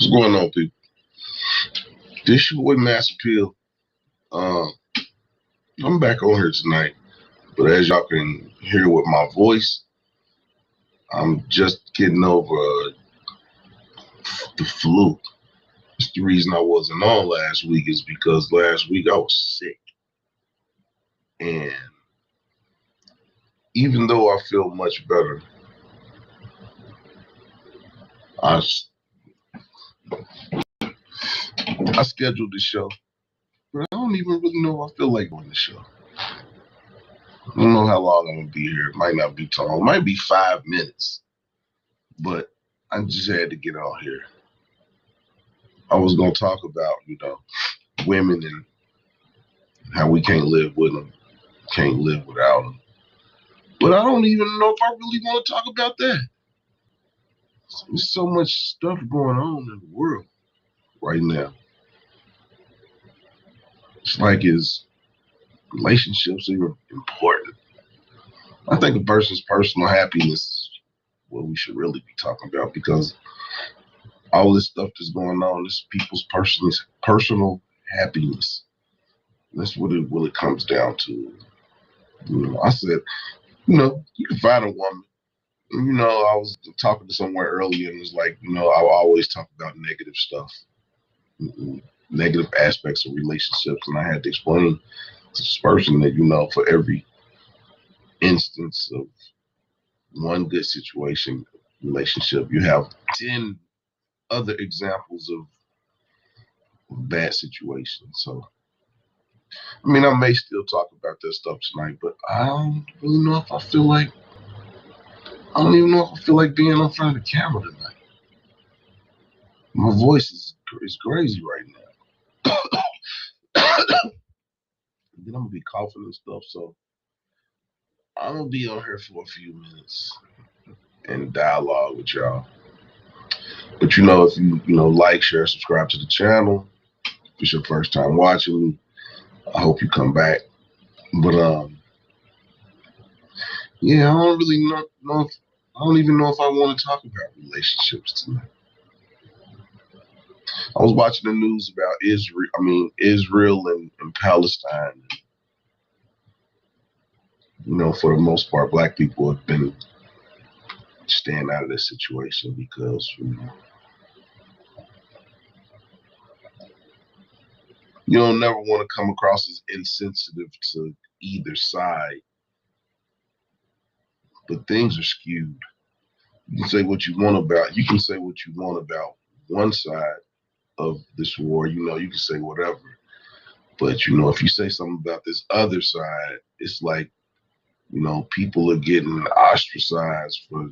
What's going on, people? This your boy MAAS Appeal. I'm back on here tonight, but as y'all can hear with my voice, I'm just getting over the flu. That's the reason I wasn't on last week, is because last week I was sick. And even though I feel much better, I scheduled the show, but I don't even really know if I feel like doing the show. I don't know how long I'm going to be here. It might not be too long. It might be 5 minutes, but I just had to get on here. I was going to talk about, women and how we can't live with them, can't live without them. But I don't even know if I really want to talk about that. There's so much stuff going on in the world right now. It's like, is relationships even important? I think a person's personal happiness is what we should really be talking about, because all this stuff that's going on is people's personal happiness. That's what it comes down to. I said, you can find a woman. I was talking to someone earlier, and it was like, I always talk about negative stuff, negative aspects of relationships, and I had to explain to this person that, for every instance of one good relationship, you have 10 other examples of bad situations. So, I may still talk about that stuff tonight, but I don't really know if I feel like, I don't even know if I feel like being in front of the camera tonight. My voice is crazy right now. Then I'm gonna be coughing and stuff, so I'm gonna be on here for a few minutes and dialogue with y'all. But if you like, share, subscribe to the channel, if it's your first time watching me, I hope you come back. But yeah, I don't really know if I don't even know if I want to talk about relationships tonight. I was watching the news about Israel and Palestine. For the most part, Black people have been staying out of this situation because you don't never want to come across as insensitive to either side, but things are skewed. You can say what you want about one side of this war. You can say whatever, but if you say something about this other side, it's like people are getting ostracized for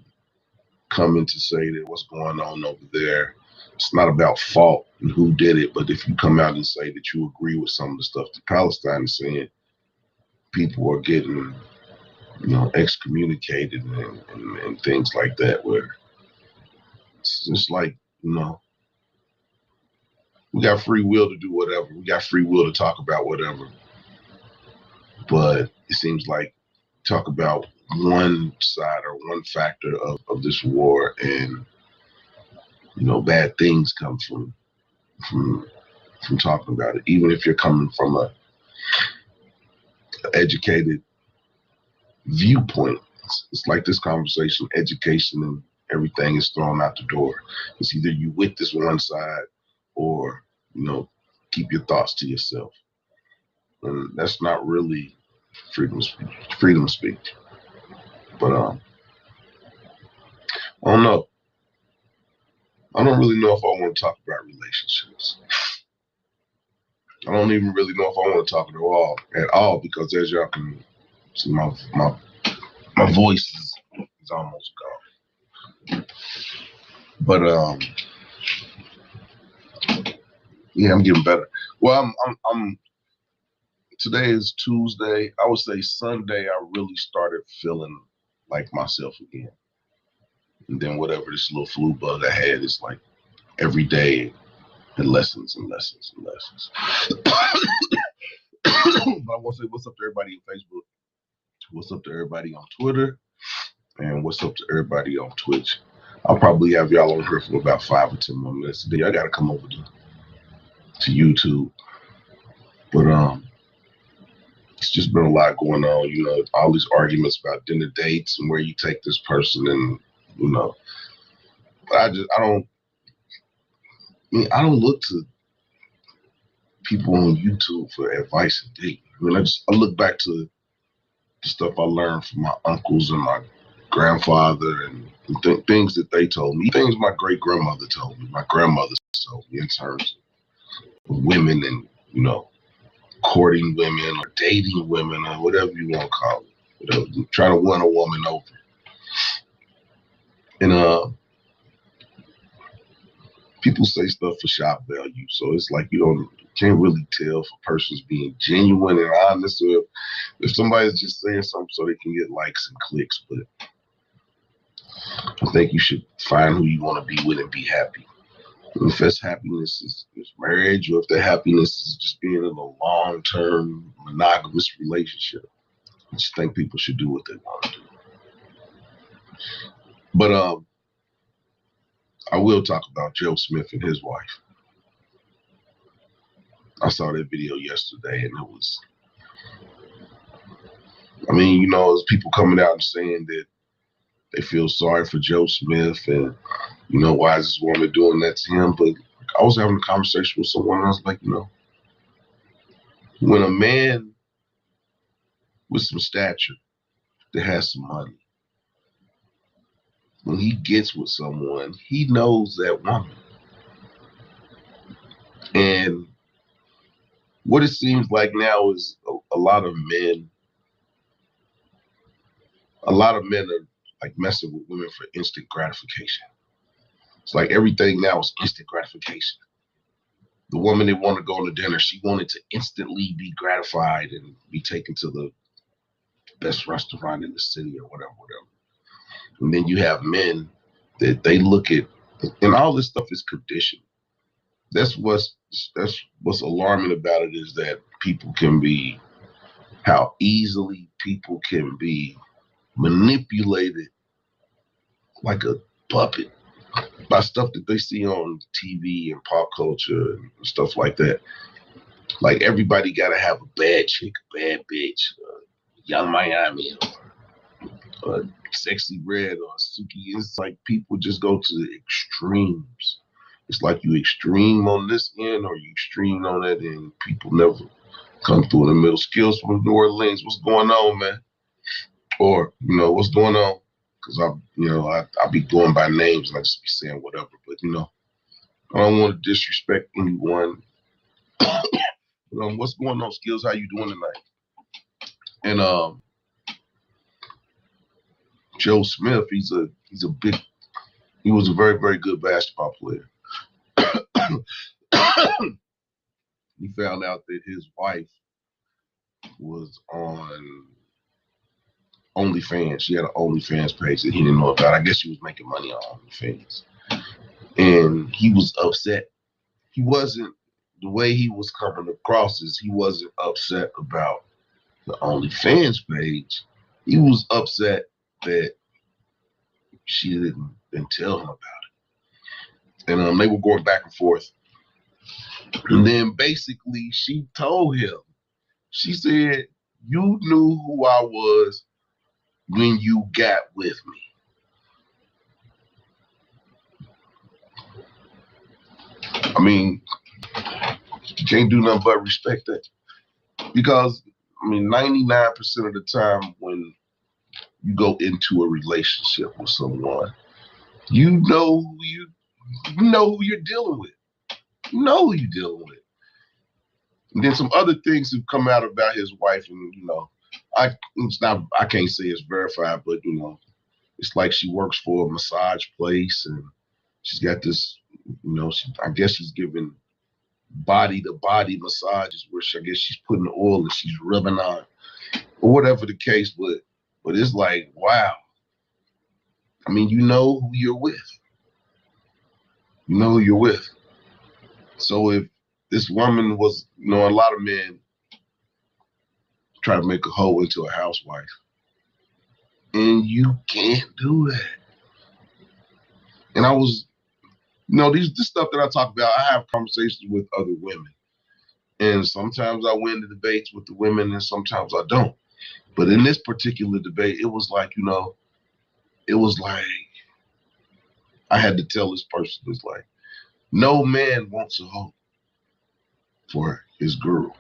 coming to say that what's going on over there. It's not about fault and who did it, but if you come out and say that you agree with some of the stuff that Palestine is saying, people are getting, excommunicated and things like that, where it's just like, we got free will to do whatever. We got free will to talk about whatever. But it seems like talk about one side or one factor of this war, and bad things come from talking about it, even if you're coming from a educated viewpoint. It's like this conversation, education and everything is thrown out the door. It's either you with this one side or keep your thoughts to yourself, and that's not really freedom of speech. But I don't know. I don't really know if I want to talk about relationships. I don't even really know if I want to talk at all, because as y'all can see, my voice is almost gone. But yeah, I'm getting better. Well, I'm today is Tuesday. I would say Sunday I really started feeling like myself again. And then whatever this little flu bug I had, it's like every day and lessons and lessons and lessons. But I want to say what's up to everybody on Facebook, what's up to everybody on Twitter, and what's up to everybody on Twitch. I'll probably have y'all on here for about 5 or 10 more minutes today. I gotta come over to YouTube. But it's just been a lot going on, you know, all these arguments about dinner dates and where you take this person, and you know, I don't look to people on YouTube for advice and dating. I mean, I look back to the stuff I learned from my uncles and my grandfather, and things that they told me, things my great grandmother told me, my grandmother told me in terms of women and, you know, courting women or dating women or whatever you want to call it. You know, trying to win a woman over. And people say stuff for shock value, so it's like you can't really tell if a person's being genuine and honest, or if somebody's just saying something so they can get likes and clicks. But I think you should find who you want to be with and be happy. And if that's happiness is marriage, or if the happiness is just being in a long-term monogamous relationship, I just think people should do what they want to do. But I will talk about Joe Smith and his wife. I saw that video yesterday, and it was, I mean, you know, there's people coming out and saying that they feel sorry for Joe Smith, and, you know, why is this woman doing that to him? But I was having a conversation with someone, and I was like, you know, when a man with some stature that has some money, when he gets with someone, he knows that woman. And what it seems like now is a lot of men are like messing with women for instant gratification. It's like everything now is instant gratification. The woman that wanted to go on a dinner, she wanted to instantly be gratified and be taken to the best restaurant in the city or whatever. And then you have men that they look at, and all this stuff is conditioned. That's what's alarming about it, is that how easily people can be manipulated like a puppet by stuff that they see on TV and pop culture and stuff like that. Like everybody got to have a bad chick, a bad bitch, Young Miami, or Sexy Red, or Suki. It's like people just go to the extremes. It's like you extreme on this end or you extreme on that end. People never come through in the middle. Skills from New Orleans, what's going on, man? Or, you know, what's going on? Because I be going by names and I just be saying whatever. But, you know, I don't want to disrespect anyone. What's going on, Skills? How you doing tonight? And Joe Smith, he was a very, very good basketball player. He found out that his wife was on OnlyFans. She had an OnlyFans page that he didn't know about. I guess she was making money on OnlyFans. And he was upset. He wasn't, the way he was coming across is he wasn't upset about the OnlyFans page. He was upset that she didn't tell him about it. And they were going back and forth. And then basically she told him, she said, you knew who I was when you got with me. I mean, you can't do nothing but respect that. Because, I mean, 99% of the time when you go into a relationship with someone, you know who you're dealing with. You know who you're dealing with. And then some other things have come out about his wife, and you know, I can't say it's verified, but you know, it's like she works for a massage place, and she's got this, you know, I guess she's giving body to body massages where I guess she's putting the oil and she's rubbing on, or whatever the case. But it's like, wow. I mean, you know who you're with. You know who you're with. So if this woman was, you know, a lot of men try to make a hoe into a housewife. And you can't do that. And I was, this stuff that I talk about, I have conversations with other women. And sometimes I win the debates with the women and sometimes I don't. But in this particular debate, it was like, it was like I had to tell this person, it's like, no man wants a hoe for his girl.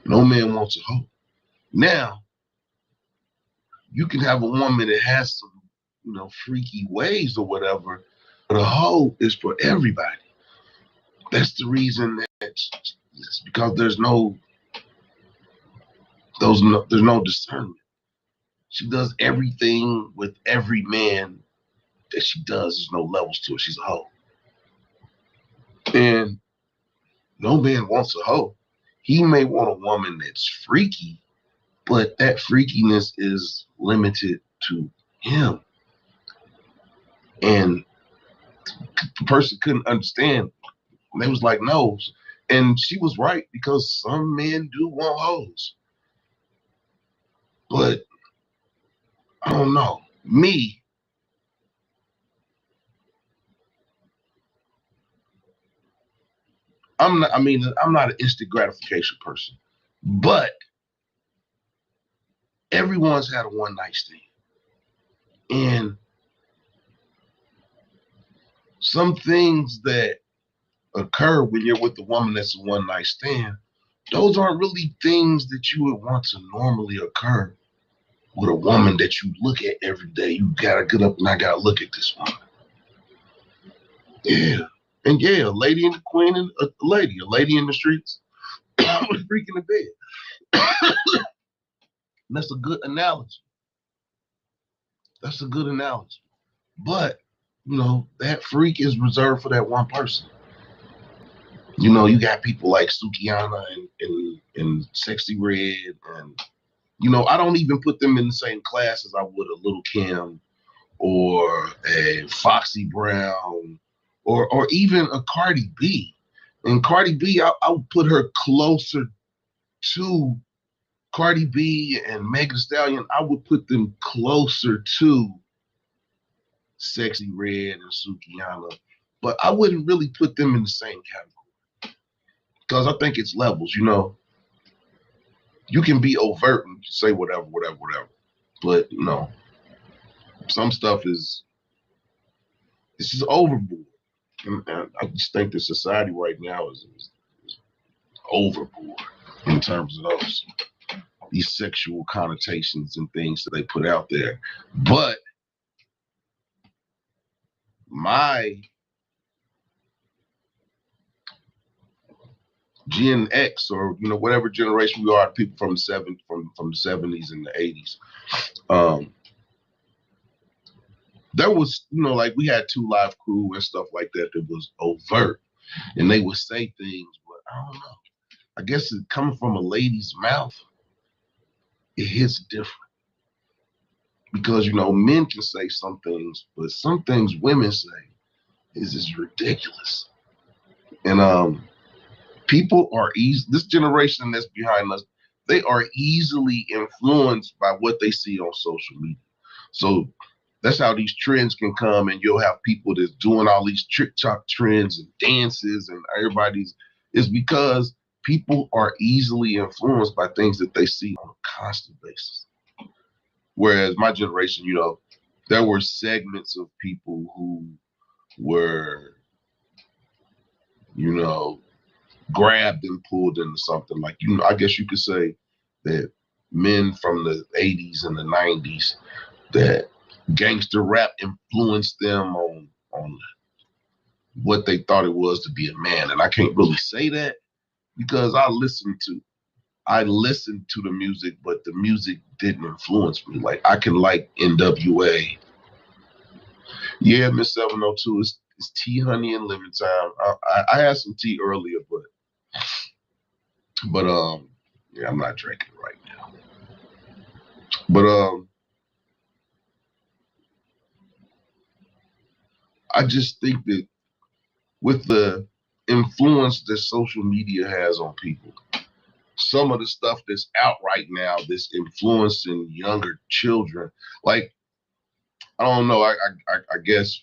No man wants a hoe. Now, you can have a woman that has some, freaky ways or whatever, but a hoe is for everybody. That's the reason that it's because there's no discernment. She does everything with every man that she does. There's no levels to it. She's a hoe. And no man wants a hoe. He may want a woman that's freaky, but that freakiness is limited to him. And the person couldn't understand. And they was like, no. And she was right, because some men do want hoes. But I don't know. Me, I'm not an instant gratification person. But everyone's had a one night stand. And some things that occur when you're with a woman that's a one night stand, those aren't really things that you would want to normally occur with a woman that you look at every day. You gotta get up and I gotta look at this woman. Yeah. And yeah, a lady in the queen and a lady in the streets was freaking in bed. That's a good analogy. That's a good analogy. But, that freak is reserved for that one person. You got people like Sukiana and Sexy Red, and I don't even put them in the same class as I would a Little Kim or a Foxy Brown or even a Cardi B. And Cardi B, I would put her closer to Cardi B and Megan Thee Stallion. I would put them closer to Sexy Red and Sukiana, but I wouldn't really put them in the same category, because I think it's levels. You can be overt and say whatever, but some stuff is just overboard. And I just think the society right now is overboard in terms of these sexual connotations and things that they put out there. But my Gen X, or whatever generation we are, people from the 70s and the 80s, there was, like we had 2 Live Crew and stuff like that was overt, and they would say things, but I don't know. I guess it coming from a lady's mouth, it hits different. Because, men can say some things, but some things women say is just ridiculous. And people are this generation that's behind us, they are easily influenced by what they see on social media. So that's how these trends can come, and you'll have people that's doing all these TikTok trends and dances, and it's because people are easily influenced by things that they see on a constant basis. Whereas my generation, there were segments of people who were, grabbed and pulled into something. Like, I guess you could say that men from the 80s and the 90s, that gangster rap influenced them on what they thought it was to be a man. And I can't really say that, because I listened to the music, but the music didn't influence me. Like, I can like NWA. Yeah, Miss 702 is tea, honey, and lemon time. I had some tea earlier, but yeah, I'm not drinking right now. But I just think that with the influence that social media has on people, some of the stuff that's out right now that's influencing younger children, like, I don't know, I guess,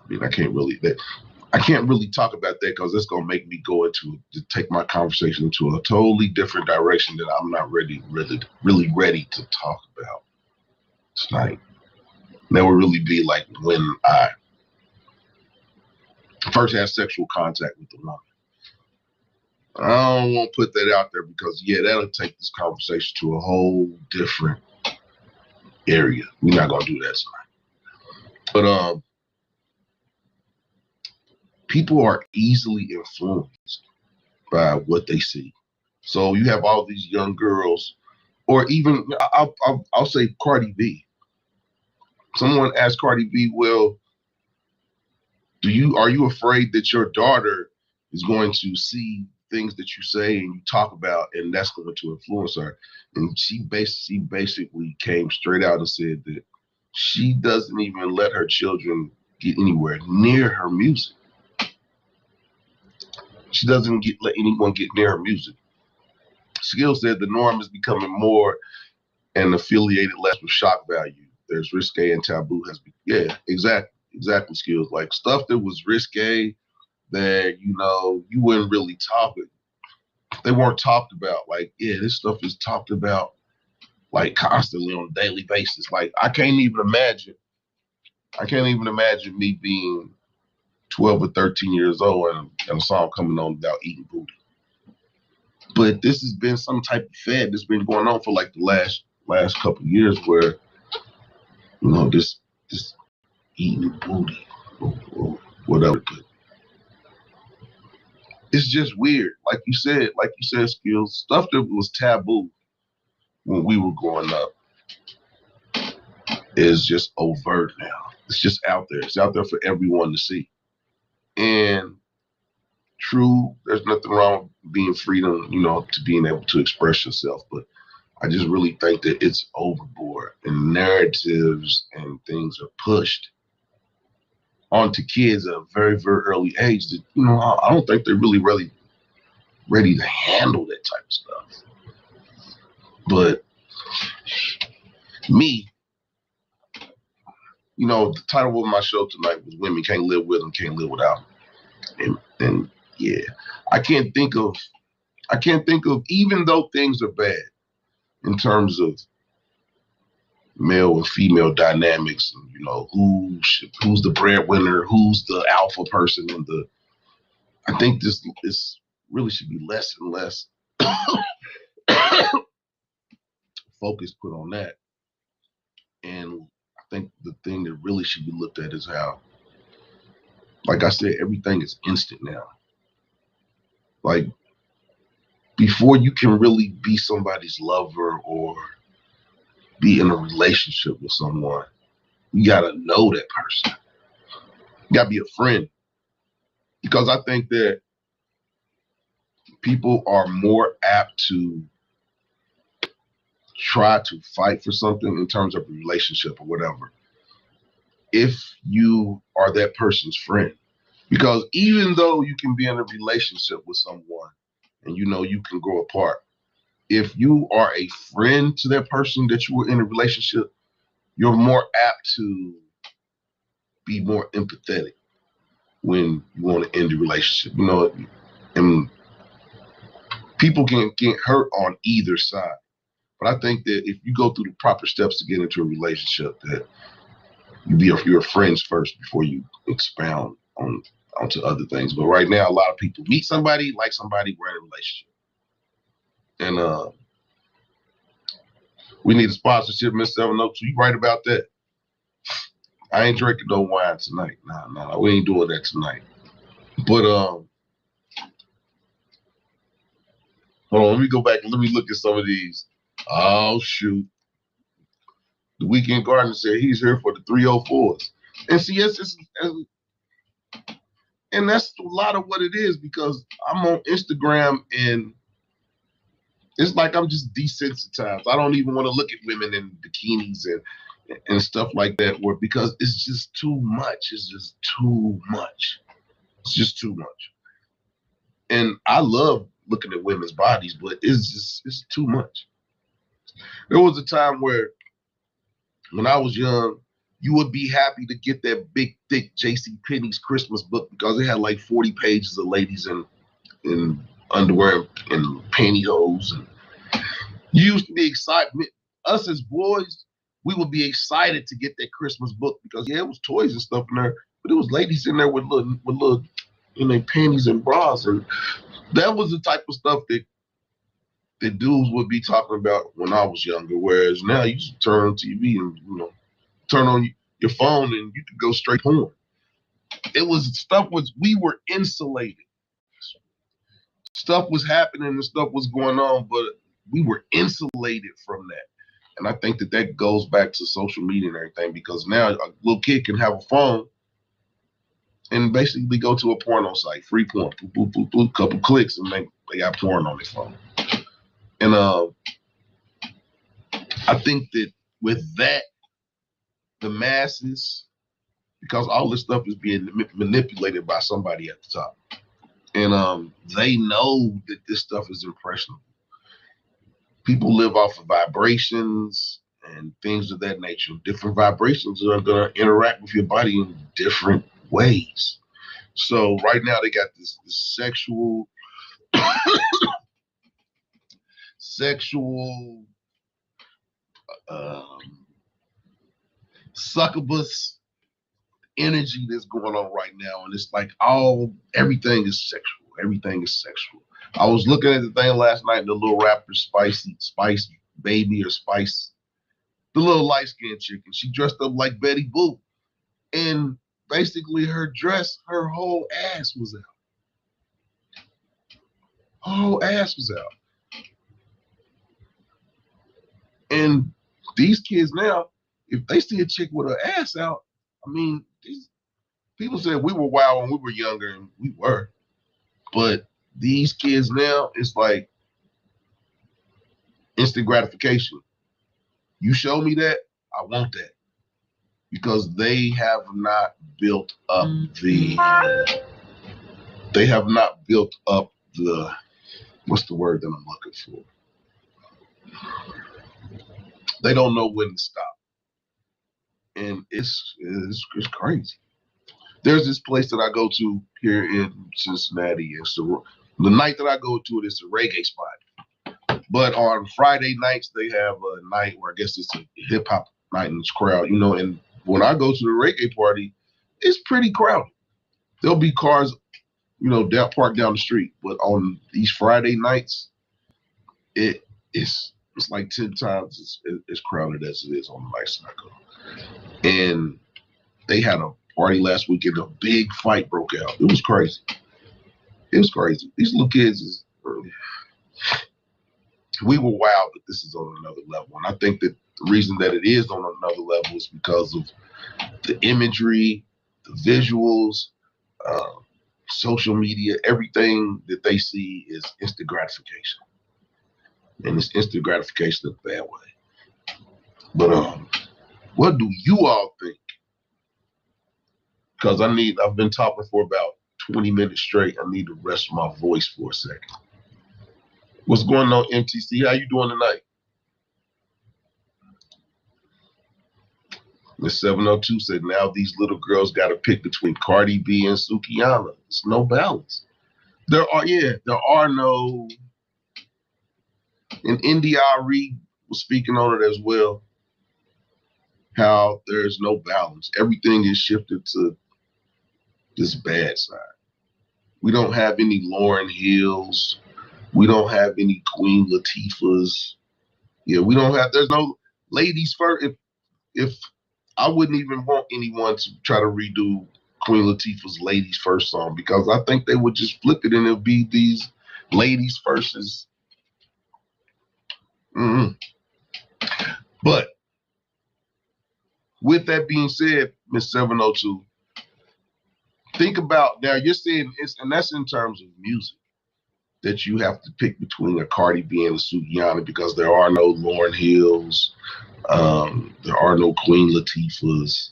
I mean, I can't really talk about that because it's gonna make me to take my conversation into a totally different direction that I'm not really ready to talk about tonight. And that would really be like when I first had sexual contact with the woman. I don't want to put that out there because that'll take this conversation to a whole different area. We're not gonna do that tonight. But people are easily influenced by what they see. So you have all these young girls, or even I'll say Cardi B. Someone asked Cardi B, well, are you afraid that your daughter is going to see things that you say and you talk about, and that's going to influence her? And she basically came straight out and said that she doesn't even let her children get anywhere near her music. She doesn't let anyone get near her music. Skill said the norm is becoming more and affiliated less with shock value. There's risque and taboo has been, exactly, Skills. Like stuff that was risque that, you wouldn't really talk it. They weren't talked about. Like, this stuff is talked about like constantly on a daily basis. Like I can't even imagine me being 12 or 13 years old and a song coming on about eating booty. But this has been some type of fad that's been going on for like the last couple of years where, this eating booty or whatever. But it's just weird. Like you said, Skills, stuff that was taboo when we were growing up is just overt now. It's just out there. It's out there for everyone to see. And true, there's nothing wrong with being freedom, to being able to express yourself. But I just really think that it's overboard and narratives and things are pushed onto kids at a very, very early age that, I don't think they're really ready to handle that type of stuff. But me, the title of my show tonight was Women Can't Live With Them, Can't Live Without Them. And I can't think of, even though things are bad in terms of male and female dynamics, and who's the breadwinner, who's the alpha person, I think this really should be less and less focus put on that. And I think the thing that really should be looked at is how, like I said, everything is instant now. Like before you can really be somebody's lover or be in a relationship with someone, you gotta know that person. You gotta be a friend. Because I think that people are more apt to try to fight for something in terms of a relationship or whatever if you are that person's friend. Because even though you can be in a relationship with someone and you can grow apart, if you are a friend to that person that you were in a relationship, you're more apt to be more empathetic when you want to end the relationship. And people can get hurt on either side. But I think that if you go through the proper steps to get into a relationship, that you be your friends first before you expound onto other things. But right now, a lot of people meet somebody, like somebody, we're in a relationship. And we need a sponsorship, Miss 702. You right about that. I ain't drinking no wine tonight. Nah, we ain't doing that tonight. But hold on, let me go back and let me look at some of these. Oh shoot. The Weekend Gardener said he's here for the 304s. And see, and that's a lot of what it is, because I'm on Instagram and it's like I'm just desensitized. I don't even want to look at women in bikinis and stuff like that, because it's just too much. It's just too much. It's just too much. And I love looking at women's bodies, but it's too much. There was a time where when I was young, you would be happy to get that big, thick J.C. Penney's Christmas book because it had like 40 pages of ladies in underwear and pantyhose. And you used to be excited. Us as boys, we would be excited to get that Christmas book because it was toys and stuff in there, but it was ladies in there with little in their panties and bras, and that was the type of stuff that dudes would be talking about when I was younger. Whereas now you just turn on TV and turn on your phone and you could go straight porn. We were insulated. Stuff was happening and stuff was going on, but we were insulated from that. And I think that goes back to social media and everything, because now a little kid can have a phone and basically go to a porno site, free porn, boop, boop, boop, boop, couple clicks, and they got porn on their phone. And I think that with that, the masses, because all this stuff is being manipulated by somebody at the top, and they know that this stuff is impressionable. People live off of vibrations and things of that nature. Different vibrations are going to interact with your body in different ways. So right now they got this sexual succubus energy that's going on right now, and it's like everything is sexual. Everything is sexual. I was looking at the thing last night, the little rapper Spice Baby or Spice, the little light-skinned chick, and she dressed up like Betty Boop. And basically her dress, her whole ass was out. Her whole ass was out. And these kids now, if they see a chick with her ass out, I mean, people said we were wild when we were younger, and we were. But these kids now, it's like instant gratification. You show me that, I want that. Because they have not built up what's the word that I'm looking for? They don't know when to stop. And it's crazy. There's this place that I go to here in Cincinnati. It's the night that I go to it, it's a reggae spot. But on Friday nights, they have a night where I guess it's a hip hop night in this crowd, and when I go to the reggae party, it's pretty crowded. There'll be cars, parked down the street. But on these Friday nights, it's like 10 times as crowded as it is on the nights that I go. And they had a party last weekend, a big fight broke out. It was crazy. These little kids we were wild, but this is on another level. And I think that the reason that it is on another level is because of the imagery, the visuals, social media, everything that they see is instant gratification. And it's instant gratification in a bad way. But what do you all think? Because I've been talking for about 20 minutes straight. I need to rest my voice for a second. What's going on, MTC? How you doing tonight? Miss 702 said, now these little girls got to pick between Cardi B and Sukihana. It's no balance. There are no, and NDRE was speaking on it as well, how there's no balance. Everything is shifted to this bad side. We don't have any Lauryn Hills. We don't have any Queen Latifahs. There's no ladies first. If I wouldn't even want anyone to try to redo Queen Latifah's Ladies First song, because I think they would just flip it and it'll be these ladies versus. But with that being said, Miss 702, think about now. You're saying and that's in terms of music, that you have to pick between a Cardi B and a Sukihana, because there are no Lauryn Hills, there are no Queen Latifahs.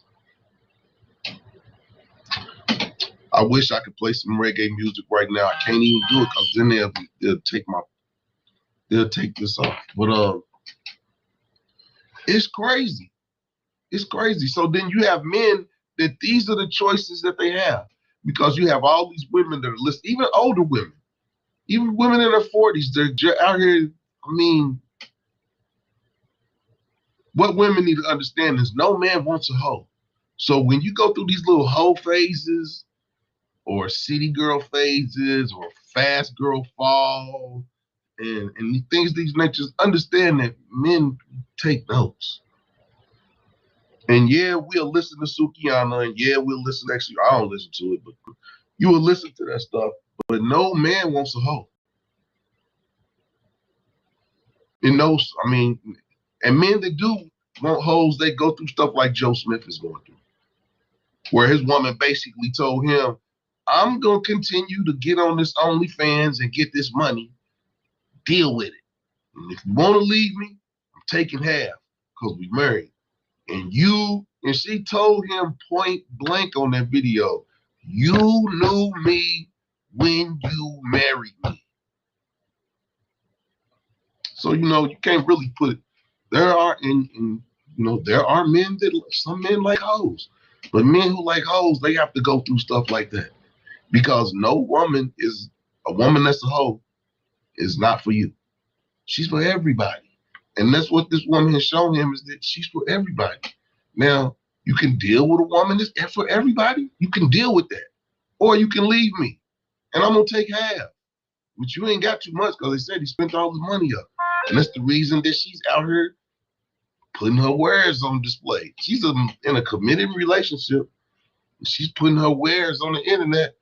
I wish I could play some reggae music right now. I can't even do it because then they'll take this off. But it's crazy. It's crazy. So then you have men that these are the choices that they have, because you have all these women that are listening, even older women, even women in their 40s, they're out here. I mean, what women need to understand is no man wants a hoe. So when you go through these little hoe phases or city girl phases or fast girl fall and things of these natures, understand that men take notes. And yeah, we'll listen to Sukiyana, and yeah, we'll listen. Actually, I don't listen to it, but you will listen to that stuff. But no man wants a hoe. And those, I mean, and men that do want hoes, they go through stuff like Joe Smith is going through, where his woman basically told him, I'm going to continue to get on this OnlyFans and get this money. Deal with it. And if you want to leave me, I'm taking half because we married. And she told him point blank on that video, you knew me when you married me. So, you can't really put, there are men some men like hoes, but men who like hoes, they have to go through stuff like that, because a woman that's a hoe is not for you. She's for everybody. And that's what this woman has shown him, is that she's for everybody. Now, you can deal with a woman that's for everybody. You can deal with that. Or you can leave me, and I'm going to take half. But you ain't got too much, because they said he spent all his money up. And that's the reason that she's out here putting her wares on display. She's in a committed relationship. She's putting her wares on the internet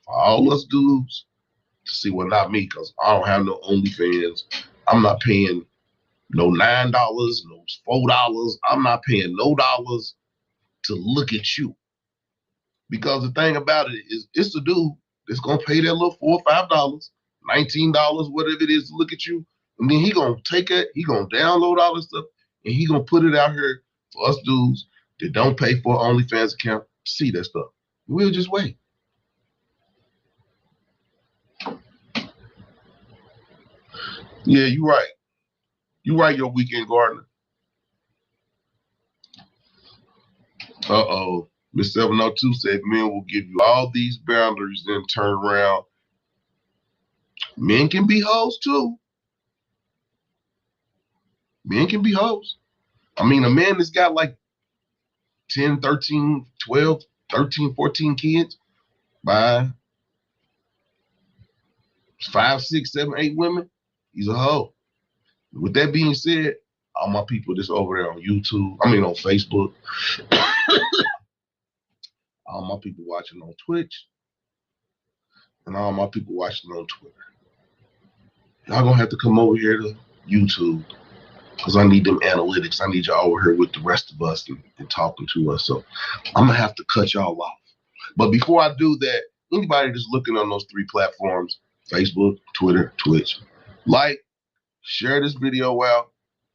for all us dudes to see. Well, not me, because I don't have no OnlyFans. I'm not paying no $9, no $4. I'm not paying no dollars to look at you. Because the thing about it is, it's the dude that's going to pay that little $4 or $5, $19, whatever it is, to look at you. And then he going to take it, he going to download all this stuff, and he going to put it out here for us dudes that don't pay for an OnlyFans account to see that stuff. We'll just wait. Yeah, you're right. You're right, your weekend gardener. Uh-oh. Miss 702 said men will give you all these boundaries, then turn around. Men can be hoes too. Men can be hoes. I mean, a man that's got like 10, 13, 12, 13, 14 kids by 5, 6, 7, 8 women, he's a hoe. With that being said, all my people that's over there on YouTube, on Facebook, all my people watching on Twitch, and all my people watching on Twitter, y'all gonna have to come over here to YouTube, because I need them analytics. I need y'all over here with the rest of us and talking to us. So I'm gonna have to cut y'all off. But before I do that, anybody that's looking on those 3 platforms, Facebook, Twitter, Twitch, like, share this video out,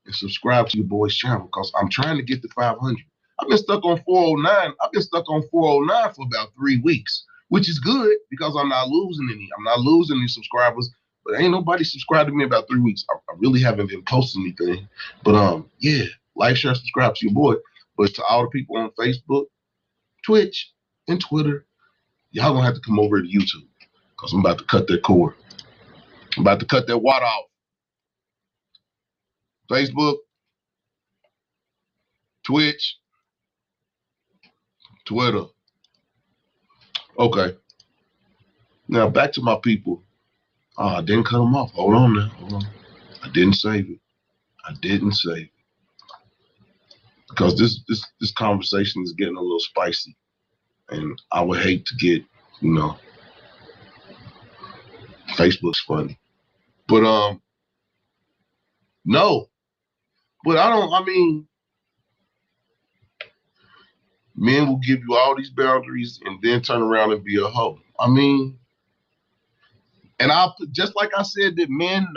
and subscribe to your boy's channel, because I'm trying to get to 500. I've been stuck on 409. I've been stuck on 409 for about 3 weeks, which is good, because I'm not losing any. I'm not losing any subscribers, but ain't nobody subscribed to me about 3 weeks. I really haven't been posting anything. But yeah, like, share, subscribe to your boy. But to all the people on Facebook, Twitch, and Twitter, y'all gonna have to come over to YouTube, because I'm about to cut that cord. I'm about to cut that water off. Facebook, Twitch, Twitter. Okay. Now back to my people. I didn't cut them off. Hold on now. Hold on. I didn't save it. I didn't save it. Because this conversation is getting a little spicy. And I would hate to get, Facebook's funny. But no. But men will give you all these boundaries and then turn around and be a hoe. And just like I said, that men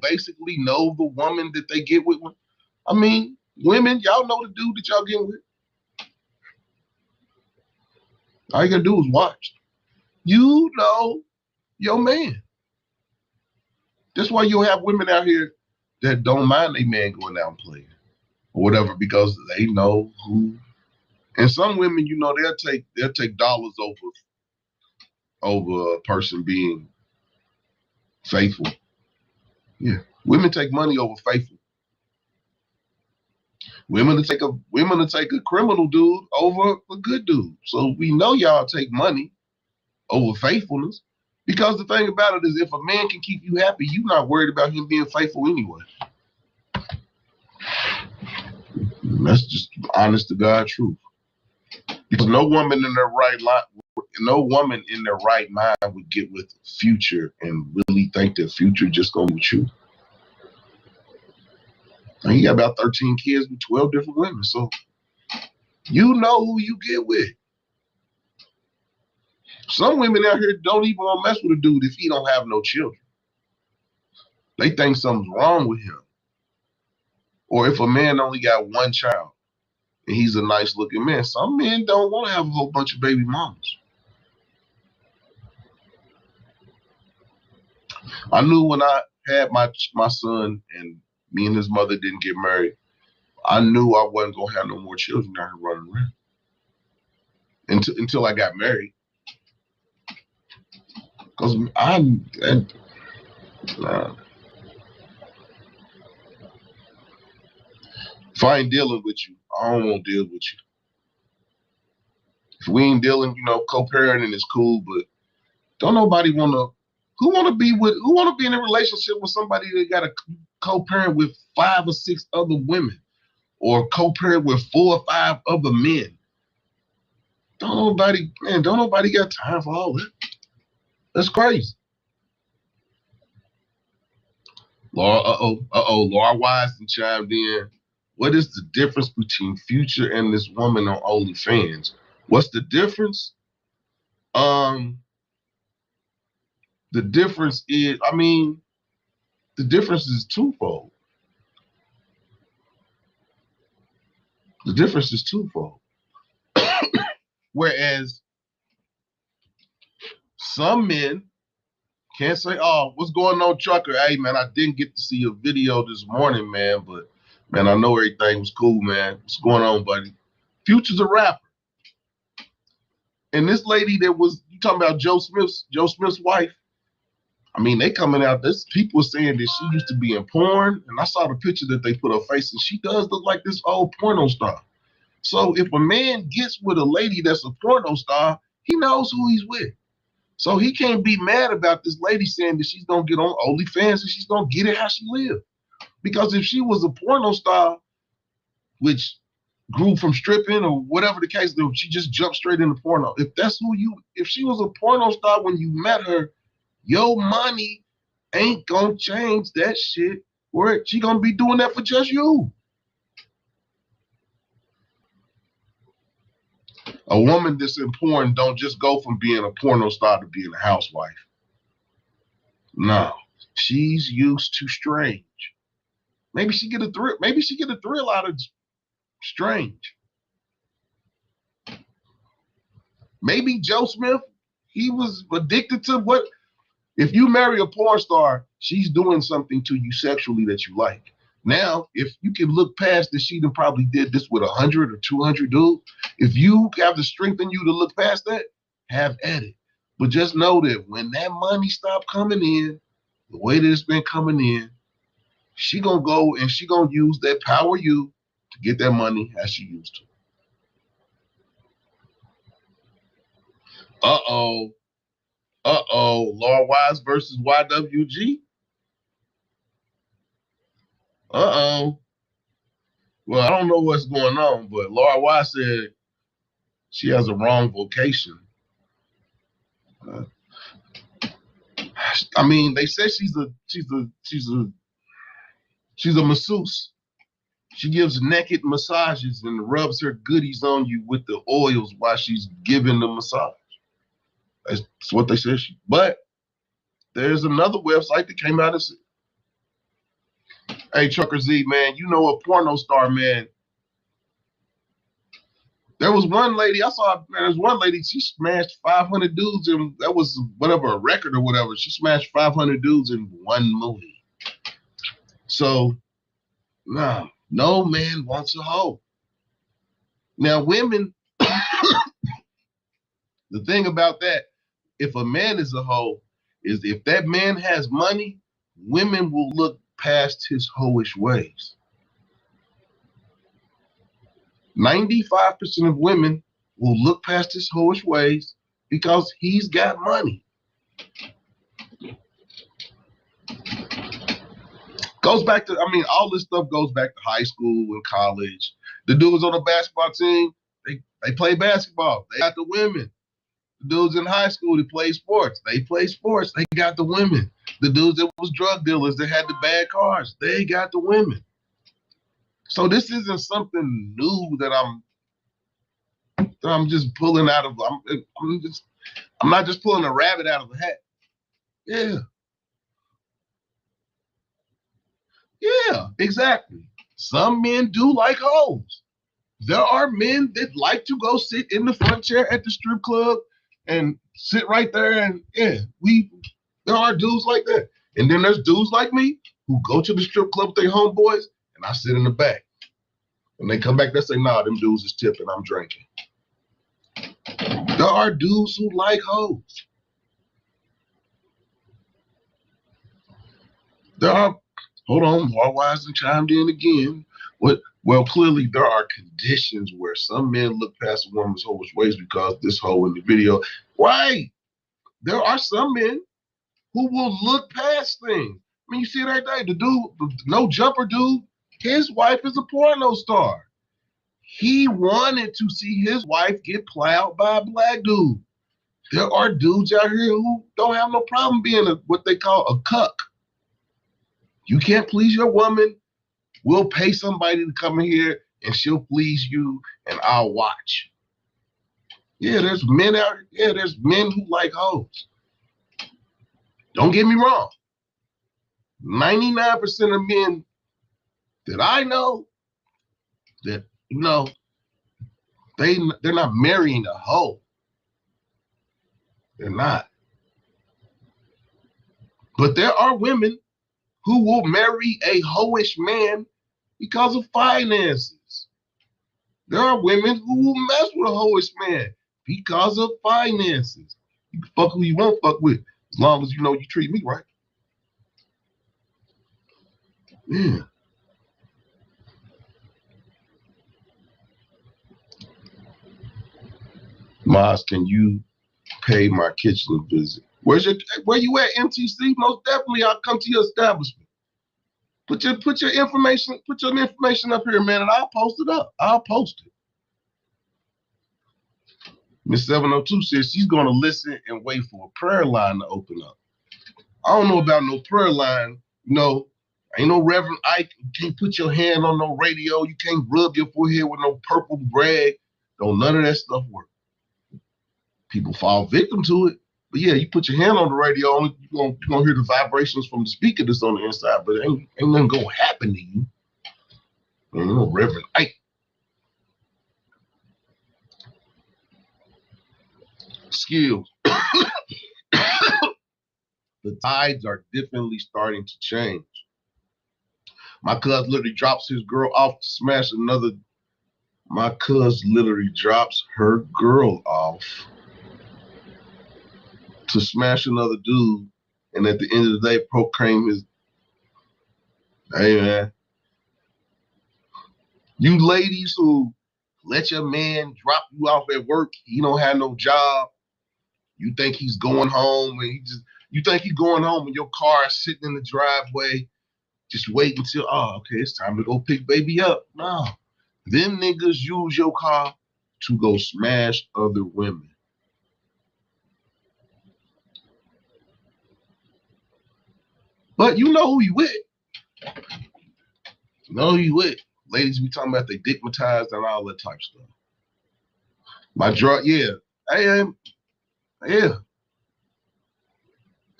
basically know the woman that they get with. Women, y'all know the dude that y'all get with. All you gotta do is watch. You know your man. That's why you'll have women out here that don't mind a man going out and playing. or whatever, because they know who. And some women, you know, they'll take dollars over a person being faithful. Yeah, women take money over faithful. Women to take a criminal dude over a good dude. So we know y'all take money over faithfulness, because the thing about it is, if a man can keep you happy, you're not worried about him being faithful anyway. And that's just honest to God truth. Because no woman in their right mind would get with Future and really think that Future just gonna be with you. And he got about 13 kids with 12 different women, so you know who you get with. Some women out here don't even want to mess with a dude if he don't have no children. They think something's wrong with him. Or if a man only got one child and he's a nice looking man, some men don't want to have a whole bunch of baby mamas. I knew when I had my son and me and his mother didn't get married, I knew I wasn't going to have no more children out here running around until I got married. Because if I ain't dealing with you, I don't want to deal with you. If we ain't dealing, you know, co-parenting is cool, but don't nobody who want to be in a relationship with somebody that got a co-parent with 5 or 6 other women, or co-parent with 4 or 5 other men. Don't nobody got time for all that. That's crazy. Laura Wiseman chimed in. What is the difference between Future and this woman on OnlyFans? What's the difference? The difference is, the difference is twofold. Whereas some men can't say, oh, what's going on, Trucker? Hey, man, I didn't get to see your video this morning, man, but, man, I know everything was cool, man. What's going on, buddy? Future's a rapper. And this lady that was, you talking about Joe Smith's wife, they coming out, people are saying that she used to be in porn, and I saw the picture that they put her face, and she does look like this old porno star. So if a man gets with a lady that's a porno star, he knows who he's with. So he can't be mad about this lady saying that she's going to get on OnlyFans and she's going to get it how she lives. Because if she was a porno star, which grew from stripping or whatever the case, she just jumped straight into porno. If she was a porno star when you met her, your money ain't going to change that shit where she going to be doing that for just you. A woman that's in porn don't just go from being a porno star to being a housewife. No, she's used to strange. Maybe she get a thrill out of strange. Maybe Joe Smith, he was addicted to what? If you marry a porn star, she's doing something to you sexually that you like. Now, if you can look past that she probably did this with 100 or 200 dudes, if you have the strength in you to look past that, have at it. But just know that when that money stop coming in, the way that it's been coming in, she gonna go and she gonna use that power you to get that money as she used to. Laura Wise versus YWG. Well, I don't know what's going on, but Laura Wise said she has a wrong vocation. They say she's a masseuse. She gives naked massages and rubs her goodies on you with the oils while she's giving the massage. That's what they say. But there's another website that came out and said, hey, Trucker Z, man, you know a porno star, man. There was one lady, she smashed 500 dudes, and that was whatever, a record or whatever. She smashed 500 dudes in one movie. So, nah, No man wants a hoe. Now, women, the thing about that, if a man is a hoe, is if that man has money, women will look past his hoish ways. 95% of women will look past his hoish ways because he's got money. Goes back to, all this stuff goes back to high school and college. The dudes on the basketball team, they play basketball. They got the women. The dudes in high school that play sports, they play sports. They got the women. The dudes that was drug dealers that had the bad cars, they got the women. So this isn't something new that I'm just pulling out of. I'm not just pulling a rabbit out of a hat. Yeah, exactly. Some men do like hoes. There are men that like to go sit in the front chair at the strip club and sit right there, and there are dudes like that. And then there's dudes like me who go to the strip club with their homeboys, and I sit in the back. When they come back, they say, nah, them dudes is tipping, I'm drinking. There are dudes who like hoes. There are, hold on, more wise and chimed in again. Well, clearly there are conditions where some men look past a woman's hoish ways because this hoe in the video. Right. There are some men who will look past things. You see it every day. The dude, the no jumper dude, his wife is a porno star. He wanted to see his wife get plowed by a black dude. There are dudes out here who don't have no problem being what they call a cuck. You can't please your woman. We'll pay somebody to come in here and she'll please you and I'll watch. Yeah, there's men out here. Yeah, there's men who like hoes. Don't get me wrong. 99% of men that I know that, they're not marrying a hoe. They're not. But there are women who will marry a hoish man because of finances. There are women who will mess with a hoish man because of finances. You can fuck who you won't fuck with, as long as you know you treat me right. Yeah. MAAS, can you pay my kitchen visit? Where you at, MTC? Most definitely, I'll come to your establishment. Put your information up here, man, and I'll post it up. I'll post it. Miss 702 says she's gonna listen and wait for a prayer line to open up. I don't know about no prayer line. Ain't no Reverend Ike. You can't put your hand on no radio. You can't rub your forehead with no purple rag. Don't none of that stuff work. People fall victim to it. But yeah, you put your hand on the radio, you're gonna hear the vibrations from the speaker that's on the inside, but ain't nothing gonna happen to you. Ain't no Reverend Ike. Skills. The tides are definitely starting to change. My cuz literally drops his girl off to smash another. My cuz literally drops her girl off to smash another dude, and at the end of the day, proclaim his. Hey man, you ladies who let your man drop you off at work, he don't have no job. You think he's going home, and you think he's going home, and your car is sitting in the driveway, just waiting until okay, it's time to go pick baby up. No, them niggas use your car to go smash other women. But you know who you with. You know who you with. Ladies be talking about they dickmatized and all that type of stuff. My drug, yeah. Yeah.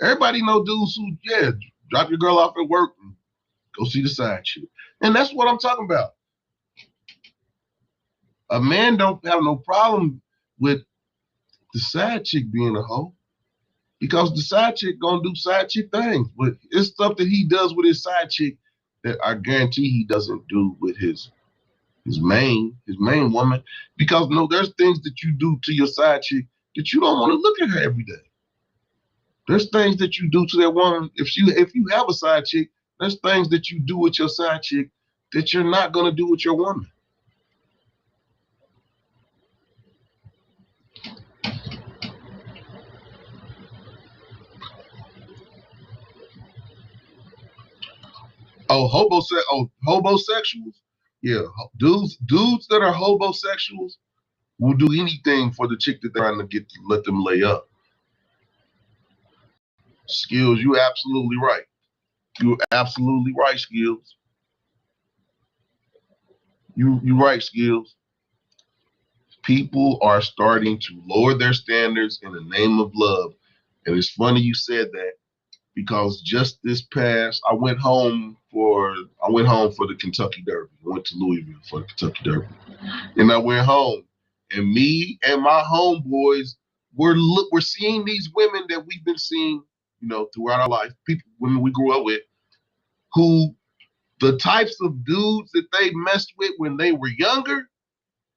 Everybody know dudes who, drop your girl off at work and go see the side chick. And that's what I'm talking about. A man don't have no problem with the side chick being a hoe, because the side chick gonna do side chick things. But it's stuff that he does with his side chick that I guarantee he doesn't do with his main woman. Because no, there's things that you do to your side chick that you don't want to look at her every day. There's things that you do to that woman. If you have a side chick, there's things that you do with your side chick that you're not gonna do with your woman. Hobosexuals. Yeah, dudes that are hobosexuals will do anything for the chick that they're trying to get to let them lay up. Skills, you absolutely right. You're absolutely right, Skills. You right, Skills. People are starting to lower their standards in the name of love. And it's funny you said that, because just this past, I went home for the Kentucky Derby. I went to Louisville for the Kentucky Derby. And I went home, and me and my homeboys we're seeing these women that we've been seeing, throughout our life, people women we grew up with, who the types of dudes that they messed with when they were younger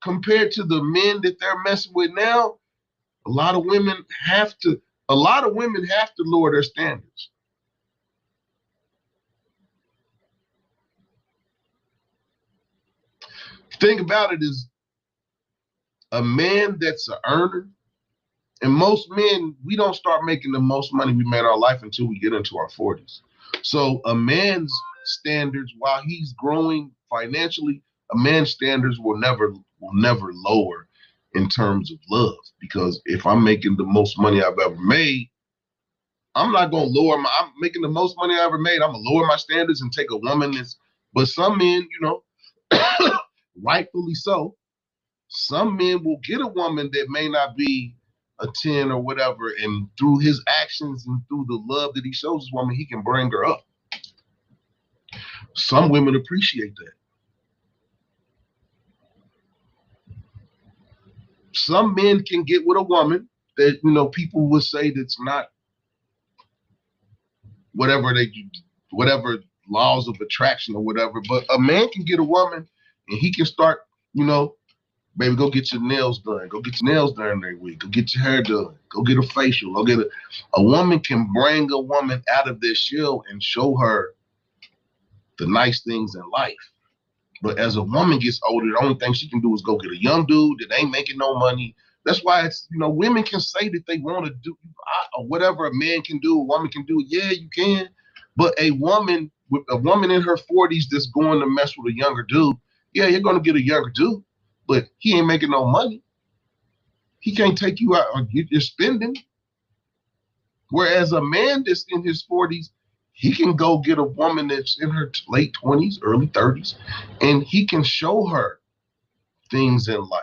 compared to the men that they're messing with now. A lot of women have to lower their standards. Think about it, is a man that's an earner, and most men, we don't start making the most money we made in our life until we get into our 40s. So a man's standards, while he's growing financially, a man's standards will never lower in terms of love. Because if I'm making the most money I've ever made, I'm not gonna I'm making the most money I ever made. I'm gonna lower my standards and take a woman but some men, rightfully so, some men will get a woman that may not be a 10 or whatever, and through his actions and through the love that he shows his woman, he can bring her up. Some women appreciate that. Some men can get with a woman that, people would say that's not whatever laws of attraction or whatever, but a man can get a woman and he can start, baby, go get your nails done. Go get your nails done every week. Go get your hair done. Go get a facial. Go get a woman can bring a woman out of their shell and show her the nice things in life. But as a woman gets older, the only thing she can do is go get a young dude that ain't making no money. That's why it's, women can say that they want to do whatever a man can do, a woman can do. Yeah, you can. But a woman in her 40s that's going to mess with a younger dude, yeah, you're going to get a younger dude, but he ain't making no money. He can't take you out. You're spending. Whereas a man that's in his 40s, he can go get a woman that's in her late 20s, early 30s, and he can show her things in life.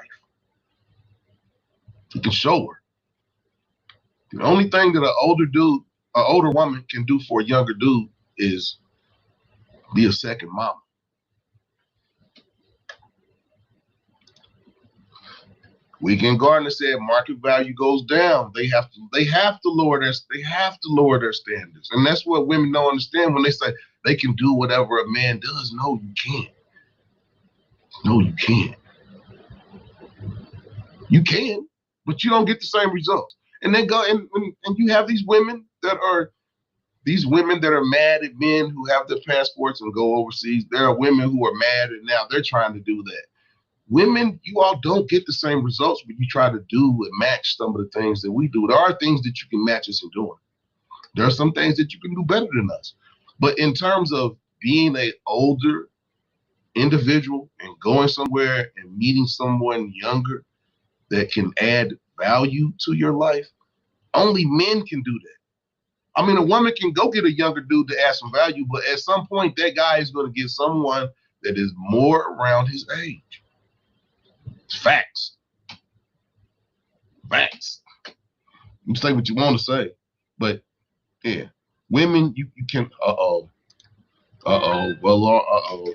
He can show her. The only thing that an older woman can do for a younger dude is be a second mama. Weekend Gardner said market value goes down. They have to lower their standards. And that's what women don't understand when they say they can do whatever a man does. No, you can't. No, you can't. You can, but you don't get the same results. And then go and you have these women that are mad at men who have their passports and go overseas. There are women who are mad and now they're trying to do that. Women, you all don't get the same results, but you try to do and match some of the things that we do. There are things that you can match us in doing. There are some things that you can do better than us. But in terms of being an older individual and going somewhere and meeting someone younger that can add value to your life, only men can do that. I mean, a woman can go get a younger dude to add some value, but at some point, that guy is going to get someone that is more around his age. Facts. You say what you want to say, but yeah, women, you can.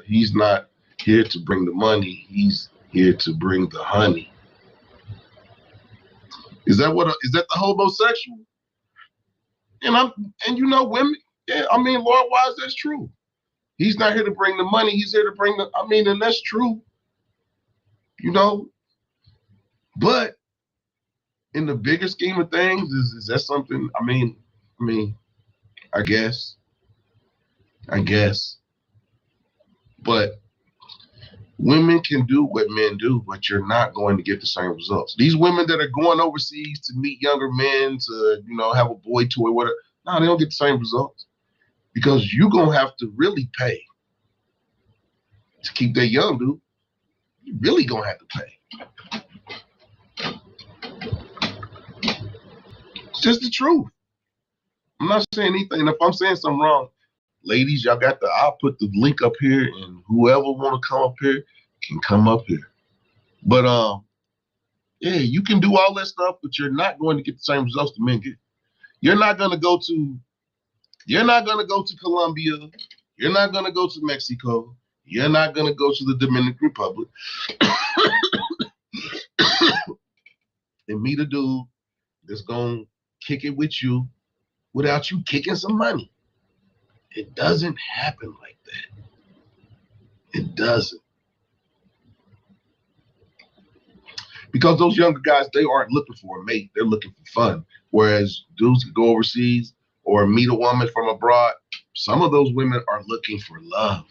He's not here to bring the money. He's here to bring the honey. Is that the homosexual? And women. Yeah, I mean, Lord wise, that's true. He's not here to bring the money. He's here to bring the, I mean, and that's true, you know. But in the bigger scheme of things, is that something, I mean, I guess. But women can do what men do, but you're not going to get the same results. These women that are going overseas to meet younger men, to, you know, have a boy toy, whatever, no, they don't get the same results. Because you're going to have to really pay to keep that young dude. You really going to have to pay. It's just the truth. I'm not saying anything. If I'm saying something wrong, ladies, y'all got the, I'll put the link up here, and whoever want to come up here can come up here. But yeah, you can do all that stuff, but you're not going to get the same results the men get. You're not going to go to Colombia. You're not going to go to Mexico. You're not going to go to the Dominican Republic and meet a dude that's going to kick it with you without you kicking some money. It doesn't happen like that. It doesn't. Because those younger guys, they aren't looking for a mate. They're looking for fun. Whereas dudes can go overseas or meet a woman from abroad. Some of those women are looking for love,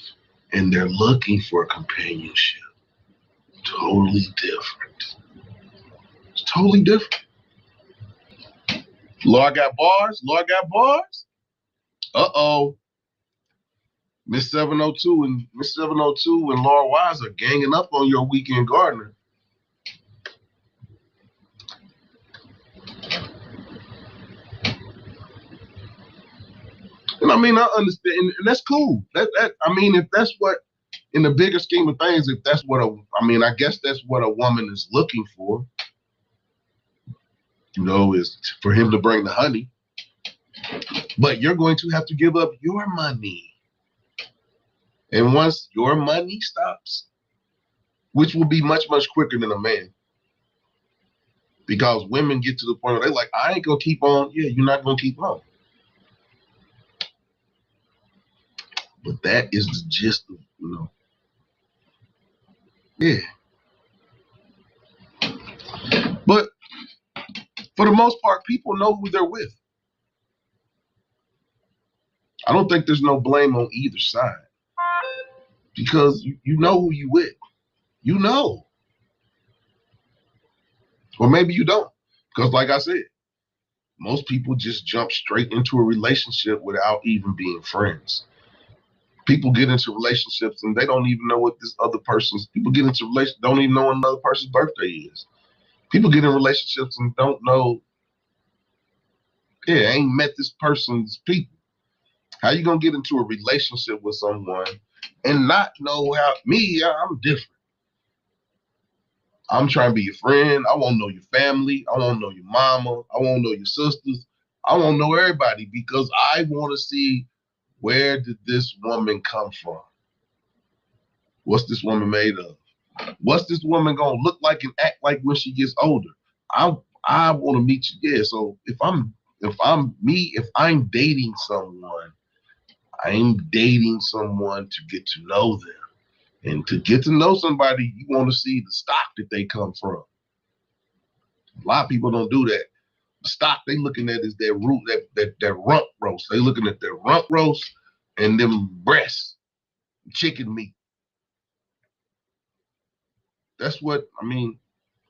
and they're looking for companionship. Totally different. It's totally different. Lord got bars. Uh-oh. Miss 702 and Laura Wise are ganging up on your weekend gardener. And I mean, I understand, and that's cool. I mean, if that's what, in the bigger scheme of things, if that's what I guess that's what a woman is looking for, you know, is for him to bring the honey. But you're going to have to give up your money. And once your money stops, which will be much, much quicker than a man, because women get to the point where they're like, I ain't going to keep on. Yeah, you're not going to keep on. But that is the gist of, you know. Yeah. But for the most part, people know who they're with. I don't think there's no blame on either side. Because you know who you with. You know. Or maybe you don't. Because like I said, most people just jump straight into a relationship without even being friends. People get into relationships and they don't even know what this other person's, people get into relationships, don't even know when another person's birthday is. People get in relationships and don't know, yeah, ain't met this person's people. How you gonna get into a relationship with someone and not know how, I'm different. I'm trying to be your friend. I want to know your family. I want to know your mama. I want to know your sisters. I want to know everybody because I want to see, where did this woman come from? What's this woman made of? What's this woman gonna look like and act like when she gets older? I want to meet you. Yeah. So if I'm dating someone, I'm dating someone to get to know them. And to get to know somebody, you want to see the stock that they come from. A lot of people don't do that. The stock they looking at is their root, that rump roast. They looking at their rump roast and them breasts, chicken meat. That's what I mean.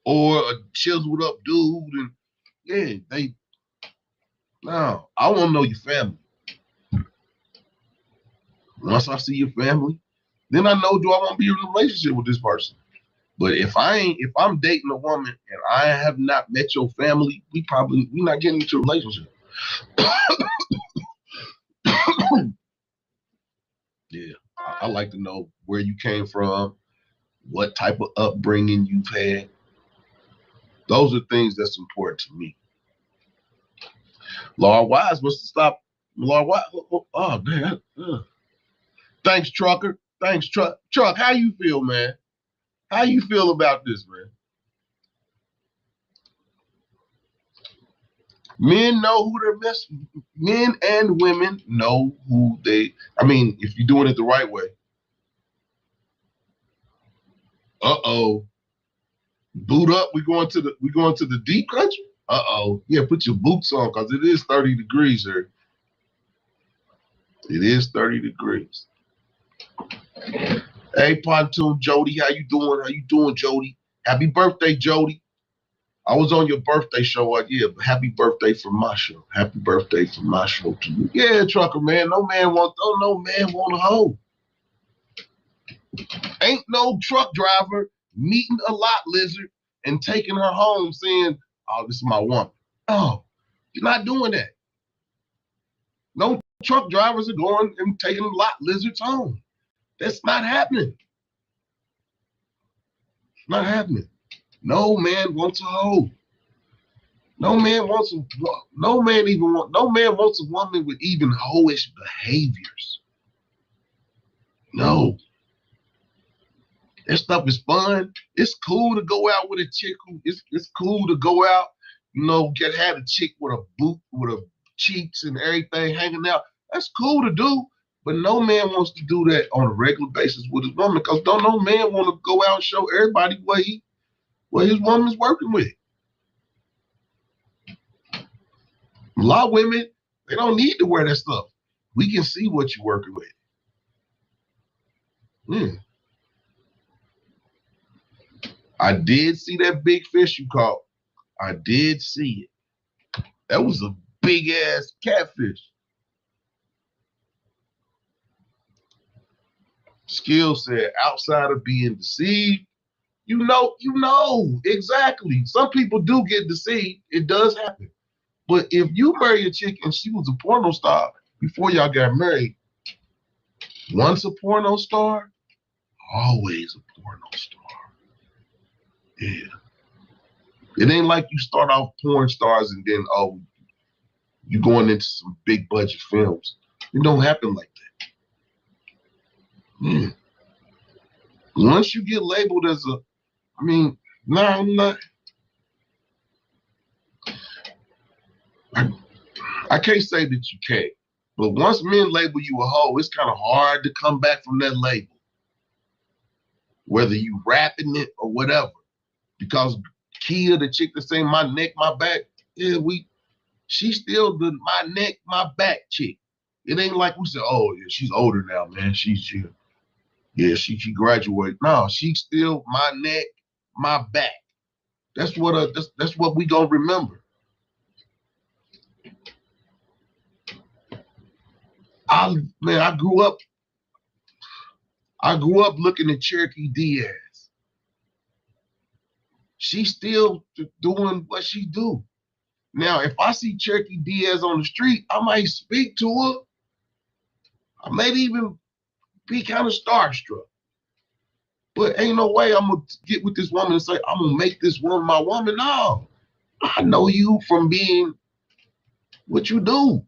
Or a chiseled up dude, and yeah, no, I want to know your family. Once I see your family, then I know, do I want to be in a relationship with this person? But if I'm dating a woman and I have not met your family, we're not getting into a relationship. Yeah, I like to know where you came from, what type of upbringing you've had. Those are things that's important to me. Lord Wise must have stopped. Lord Wise, oh man. Thanks, Trucker. Thanks, Truck. Truck, how you feel, man? How you feel about this, man? Men know who they're messing. Men and women know who they. I mean, if you're doing it the right way. Boot up. We going to the deep country. Yeah, put your boots on because it is 30 degrees here. It is 30 degrees. Hey, Pontoon Jody, how you doing? How you doing, Jody? Happy birthday, Jody. I was on your birthday show. Yeah, but happy birthday from my show. Happy birthday from my show to you. Yeah, trucker man. No man want a hoe. Ain't no truck driver meeting a lot lizard and taking her home saying, "Oh, this is my woman." Oh, you're not doing that. No truck drivers are going and taking lot lizards home. That's not happening. Not happening. No man wants a hoe. No man wants a. No man even want. No man wants a woman with even hoish behaviors. No. That stuff is fun. It's cool to go out with a chick who. It's cool to go out. Had a chick with a boot with a cheeks and everything hanging out. That's cool to do. But no man wants to do that on a regular basis with his woman because don't no man want to go out and show everybody what his woman's working with. A lot of women, they don't need to wear that stuff. We can see what you're working with. Yeah. I did see that big fish you caught. I did see it. That was a big ass catfish. Skill said, outside of being deceived, you know exactly. Some people do get deceived. It does happen. But if you marry a chick and she was a porno star before y'all got married, once a porno star, always a porno star. Yeah. It ain't like you start off porn stars and then, you going into some big budget films. It don't happen like that. Yeah. Once you get labeled as I'm not. I can't say that you can't. But once men label you a hoe, it's kind of hard to come back from that label. Whether you rapping it or whatever. Because Kia, the chick that say my neck, my back, yeah, she's still the my neck, my back chick. It ain't like we said, oh yeah, she's older now, man. She graduated. No, she's still my neck, my back. That's what we gonna remember. I grew up looking at Cherokee Diaz. She's still doing what she do. Now, if I see Cherokee Diaz on the street, I might speak to her. I may even be kind of starstruck. But ain't no way I'm going to get with this woman and say, I'm going to make this woman my woman. No. I know you from being what you do.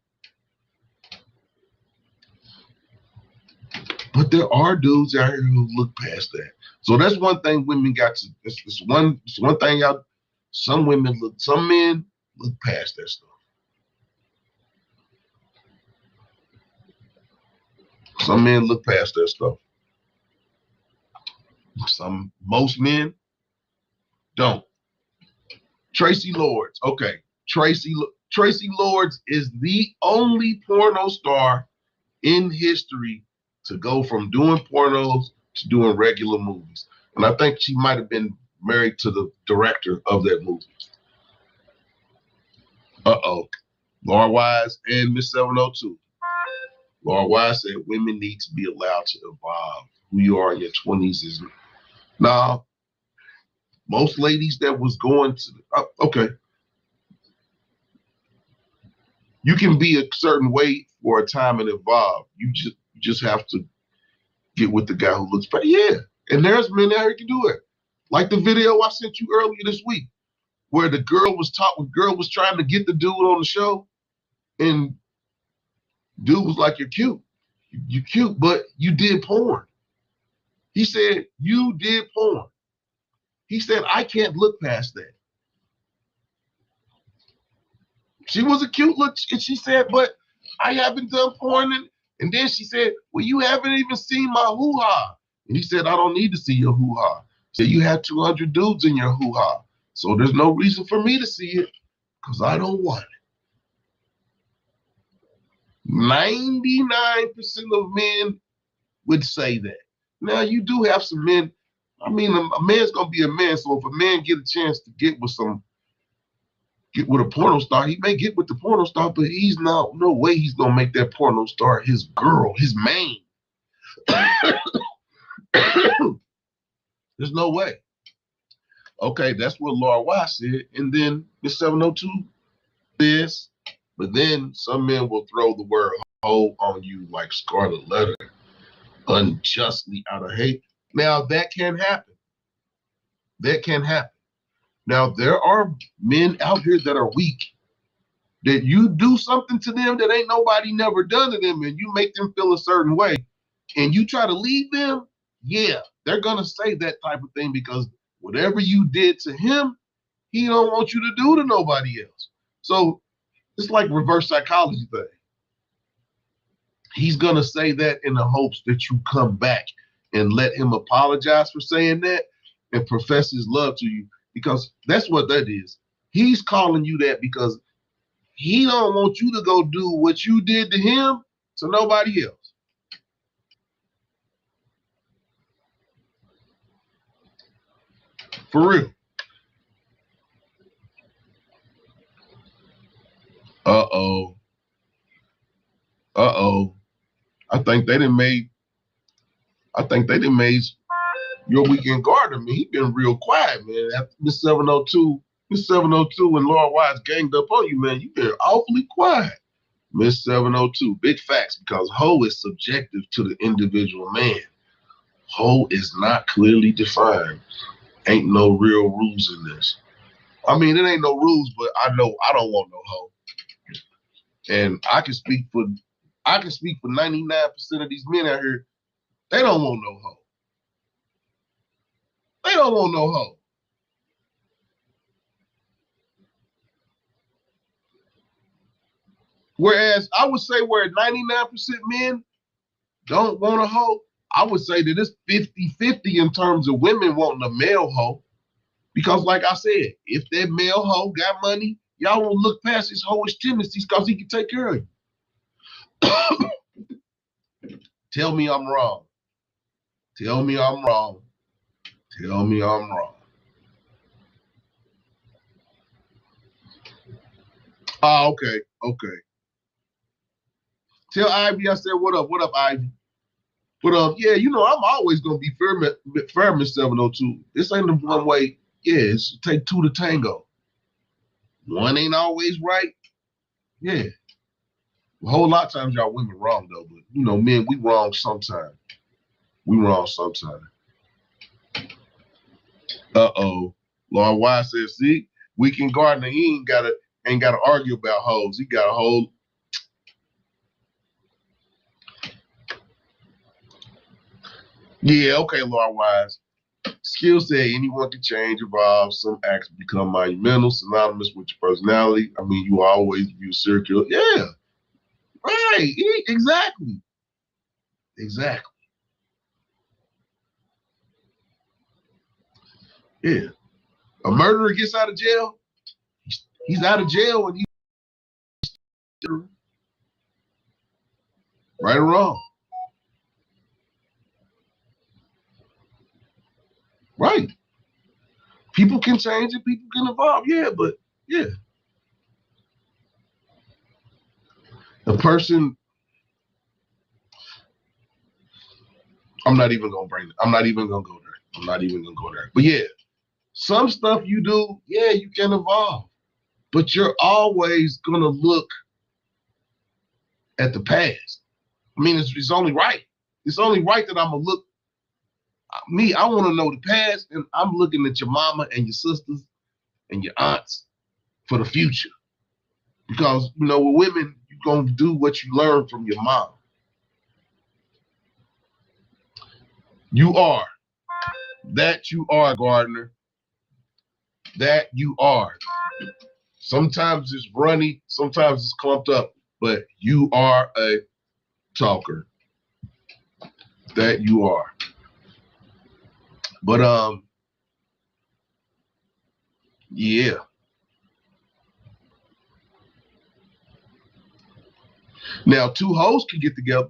But there are dudes out here who look past that. So that's one thing women got to, it's one thing some men look past that stuff. Some men look past that stuff. Most men don't. Tracy Lords. Okay. Tracy Lords is the only porno star in history to go from doing pornos to doing regular movies. And I think she might have been married to the director of that movie. Laura Wise and Miss 702. Laura Wise said women need to be allowed to evolve. Who you are in your 20s is now. Most ladies that was going to okay. You can be a certain way for a time and evolve. You just have to get with the guy who looks better. Yeah. And there's men out here can do it. Like the video I sent you earlier this week, where the girl was trying to get the dude on the show, and dude was like, "You're cute. You're cute, but you did porn." He said, "You did porn." He said, "I can't look past that." She was a cute look, and she said, but I haven't done porn. And then she said, well, you haven't even seen my hoo-ha. And he said, I don't need to see your hoo-ha. He said, you have 200 dudes in your hoo-ha. So there's no reason for me to see it because I don't want it. 99% of men would say that. Now, you do have some men. I mean, a man's going to be a man. So if a man get a chance to get with a porno star, he may get with the porno star, but no way he's going to make that porno star his girl, his main. There's no way. Okay, that's what Laura Wise said. And then Miss 702 is, but then some men will throw the word hoe on you like scarlet letter, unjustly out of hate. Now, that can happen. That can happen. Now, there are men out here that are weak, that you do something to them that ain't nobody never done to them, and you make them feel a certain way, and you try to leave them, yeah, they're going to say that type of thing because whatever you did to him, he don't want you to do to nobody else. So it's like reverse psychology thing. He's going to say that in the hopes that you come back and let him apologize for saying that and profess his love to you, because that's what that is. He's calling you that because he don't want you to go do what you did to him to nobody else. For real. Uh-oh. Uh-oh. I think they done made your weekend gardener, man. He been real quiet, man. After Miss 702 and Laura Wise ganged up on you, man. You been awfully quiet. Miss 702, big facts, because hoe is subjective to the individual man. Hoe is not clearly defined. Ain't no real rules in this. I mean, it ain't no rules, but I know I don't want no hoe. And I can speak for 99% of these men out here. They don't want no hoe. They don't want no hoe. Whereas I would say where 99% men don't want a hoe, I would say that it's 50-50 in terms of women wanting a male hoe. Because like I said, if that male hoe got money, y'all won't look past his hoish tendencies because he can take care of you. Tell me I'm wrong. Tell me I'm wrong. Tell me I'm wrong. Oh, okay. Okay. Tell Ivy I said, what up? What up, Ivy? But yeah, you know, I'm always gonna be fair, Miss 702. This ain't the one way. Yeah, it's take two to tango. One ain't always right. Yeah. A whole lot of times y'all women wrong though, but you know, men, we wrong sometimes. We wrong sometimes. Uh-oh. Lord Wise says, see, weekend gardener, he ain't gotta argue about hoes. He got a whole. Yeah, okay, Lord Wise. Skill say anyone can change, evolve. Some acts become monumental, synonymous with your personality. I mean, you always view circular. Yeah, right. Exactly. Exactly. Yeah. A murderer gets out of jail. He's out of jail and he's right or wrong. Right. People can change and people can evolve. Yeah, but yeah. The person, I'm not even gonna bring it. I'm not even gonna go there. I'm not even gonna go there. But yeah, some stuff you do, yeah, you can evolve. But you're always gonna look at the past. I mean, it's only right. It's only right that I'm gonna look. Me, I want to know the past, and I'm looking at your mama and your sisters and your aunts for the future. Because you know, with women, you're gonna do what you learn from your mom. You are that. You are Gardner. That you are. Sometimes it's runny, sometimes it's clumped up, but you are a talker. That you are. But yeah. Now 2 hoes can get together.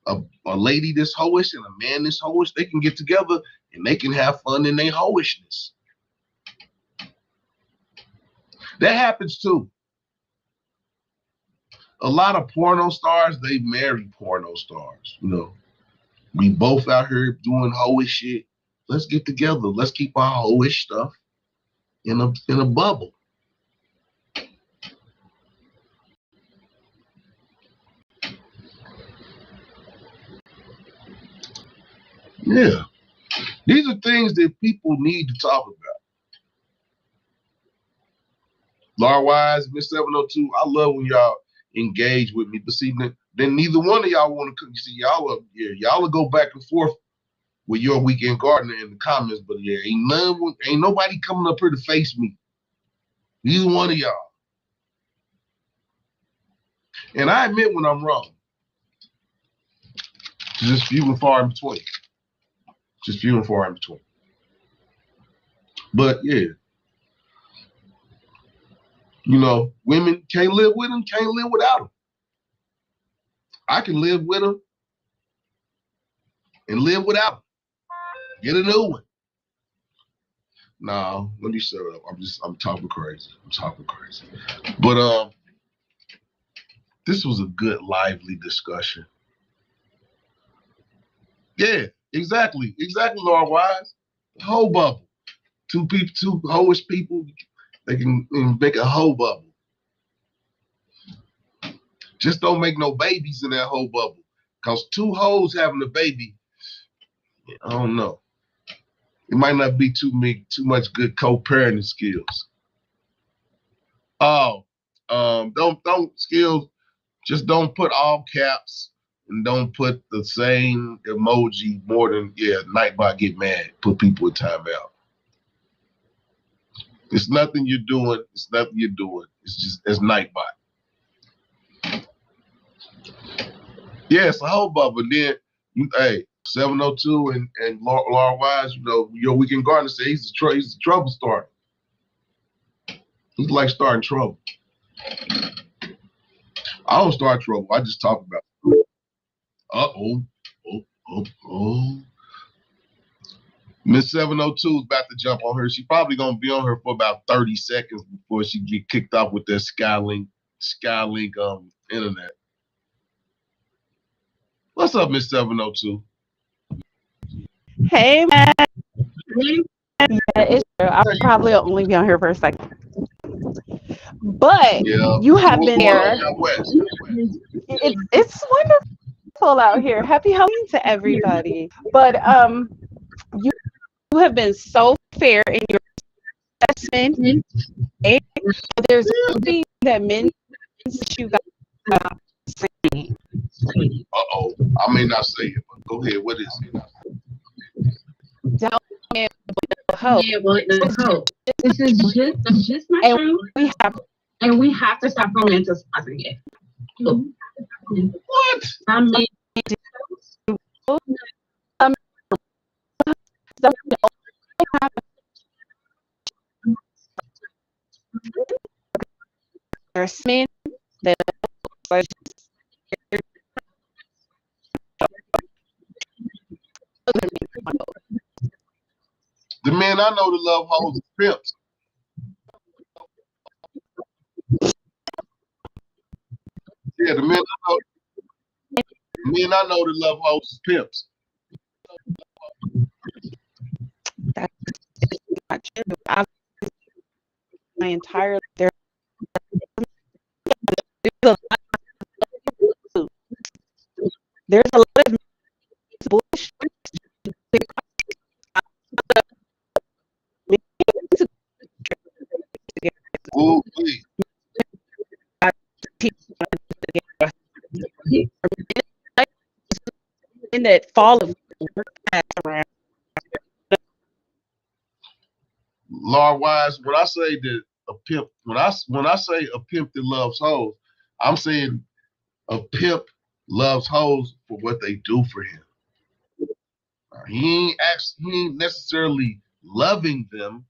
A lady that's hoish and a man that's hoish, they can get together and they can have fun in their hoishness. That happens too. A lot of porno stars, they marry porno stars. You know, we both out here doing hoish shit. Let's get together. Let's keep our hoish stuff in a bubble. Yeah. These are things that people need to talk about. Laura Wise, Miss 702, I love when y'all engage with me. But see, then neither one of y'all want to come. You see, y'all will go back and forth with your weekend gardener in the comments. But yeah, ain't nobody coming up here to face me. Neither one of y'all. And I admit when I'm wrong. Just few and far in between. Just few and far in between. But yeah. You know, women can't live with them, can't live without them. I can live with them and live without them. Get a new one. No, let me shut up. I'm talking crazy. I'm talking crazy. But this was a good, lively discussion. Yeah, exactly. Exactly, Laura Wise. The whole bubble. 2 hoish people, they can make a whole bubble. Just don't make no babies in that whole bubble. Because 2 hoes having a baby, I don't know. It might not be too much good co-parenting skills. Oh, don't skills. Just don't put all caps and don't put the same emoji more than Nightbot get mad. Put people in timeout. It's nothing you're doing. It's nothing you're doing. It's Nightbot. Yeah, it's a whole bubble. Then, hey, 702 and Laura Wise, you know, your weekend gardener said he's a trouble starter. He's like starting trouble. I don't start trouble. I just talk about it. Oh. Miss 702 is about to jump on her. She probably gonna be on her for about 30 seconds before she get kicked off with that Skylink internet. What's up, Miss 702? Hey, man. Yeah, it's true. I'll probably only be on here for a second. But you have been there. It's wonderful out here. Happy Halloween to everybody. But you have been so fair in your assessment. There's something that men you got saying. Uh-oh. I may not say it, but go ahead. What is it? Don't hope. Yeah, well, hope. This is just my truth. And we have to stop romanticizing it. What? I mean, there's men that The men I know that love hoes is pimps. Yeah, the men I know that love hoes is pimps. That's not true. My entire there's a lot of bullshit. Ooh, please. In that fall of Laura Wise, when I say that a pimp, when I say a pimp that loves hoes, I'm saying a pimp loves hoes for what they do for him. He ain't necessarily loving them.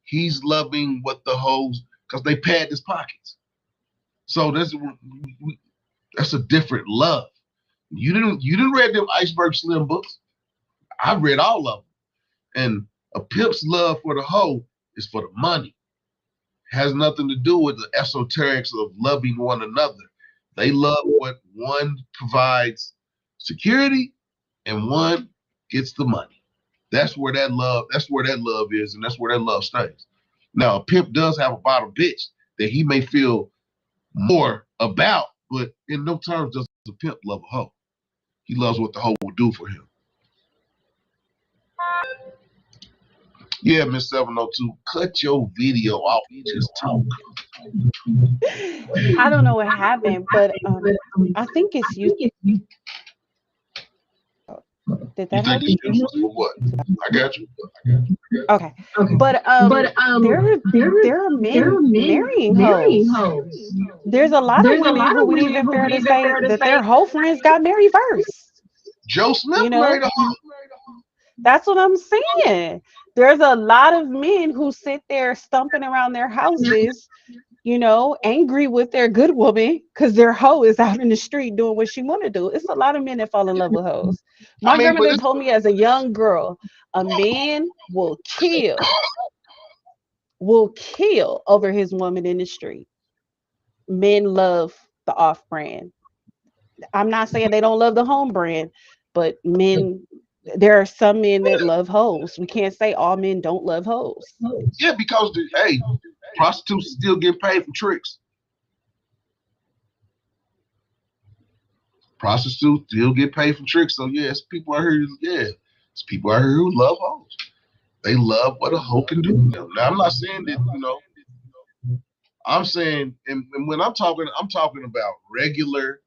He's loving what the hoes, because they pad his pockets. So that's a different love. You didn't read them Iceberg Slim books. I read all of them. And a pimp's love for the hoe is for the money. Has nothing to do with the esoterics of loving one another. They love what one provides security and one gets the money. That's where that love is, and that's where that love stays. Now, a pimp does have a bottom bitch that he may feel more about, but in no terms does a pimp love a hoe. He loves what the hoe will do for him. Yeah, Miss 702, cut your video off. Just talk. I don't know what happened, but I think it's you. Did that happen? For what? I got you. Okay. But there are men marrying hoes. There's a lot of women who would even fair to say that their hoe friends got married first. Joe Smith married a hoe. That's what I'm saying. There's a lot of men who sit there stumping around their houses, angry with their good woman because their hoe is out in the street doing what she want to do. It's a lot of men that fall in love with hoes. My grandmother told me as a young girl, a man will kill over his woman in the street. Men love the off brand. I'm not saying they don't love the home brand, but there are some men that love hoes. We can't say all men don't love hoes. Yeah, because prostitutes still get paid for tricks. Prostitutes still get paid for tricks. So yes, people out here. Yeah, it's people out here who love hoes. They love what a hoe can do to them. Now I'm not saying that. I'm saying, and when I'm talking about regular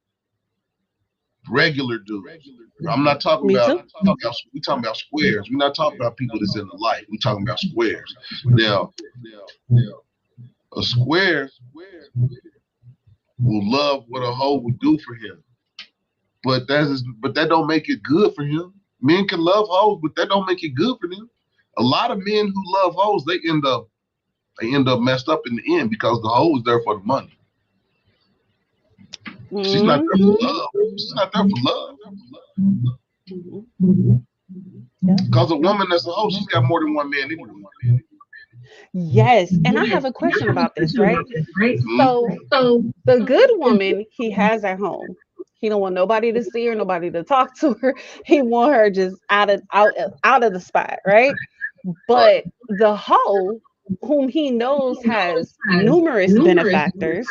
dudes. I'm not talking about. We talking about squares. We're not talking about people that's in the life. We talking about squares. Now, a square will love what a hoe would do for him, but that don't make it good for him. Men can love hoes, but that don't make it good for them. A lot of men who love hoes, they end up messed up in the end because the hoe is there for the money. She's not there for love. She's not there for love. Because a woman that's a hoe, she's got more than one man anyway. Yes, and I have a question about this, right? So the good woman he has at home, he don't want nobody to see her, nobody to talk to her. He want her just out of the spot, right? But the hoe, whom he knows has numerous benefactors,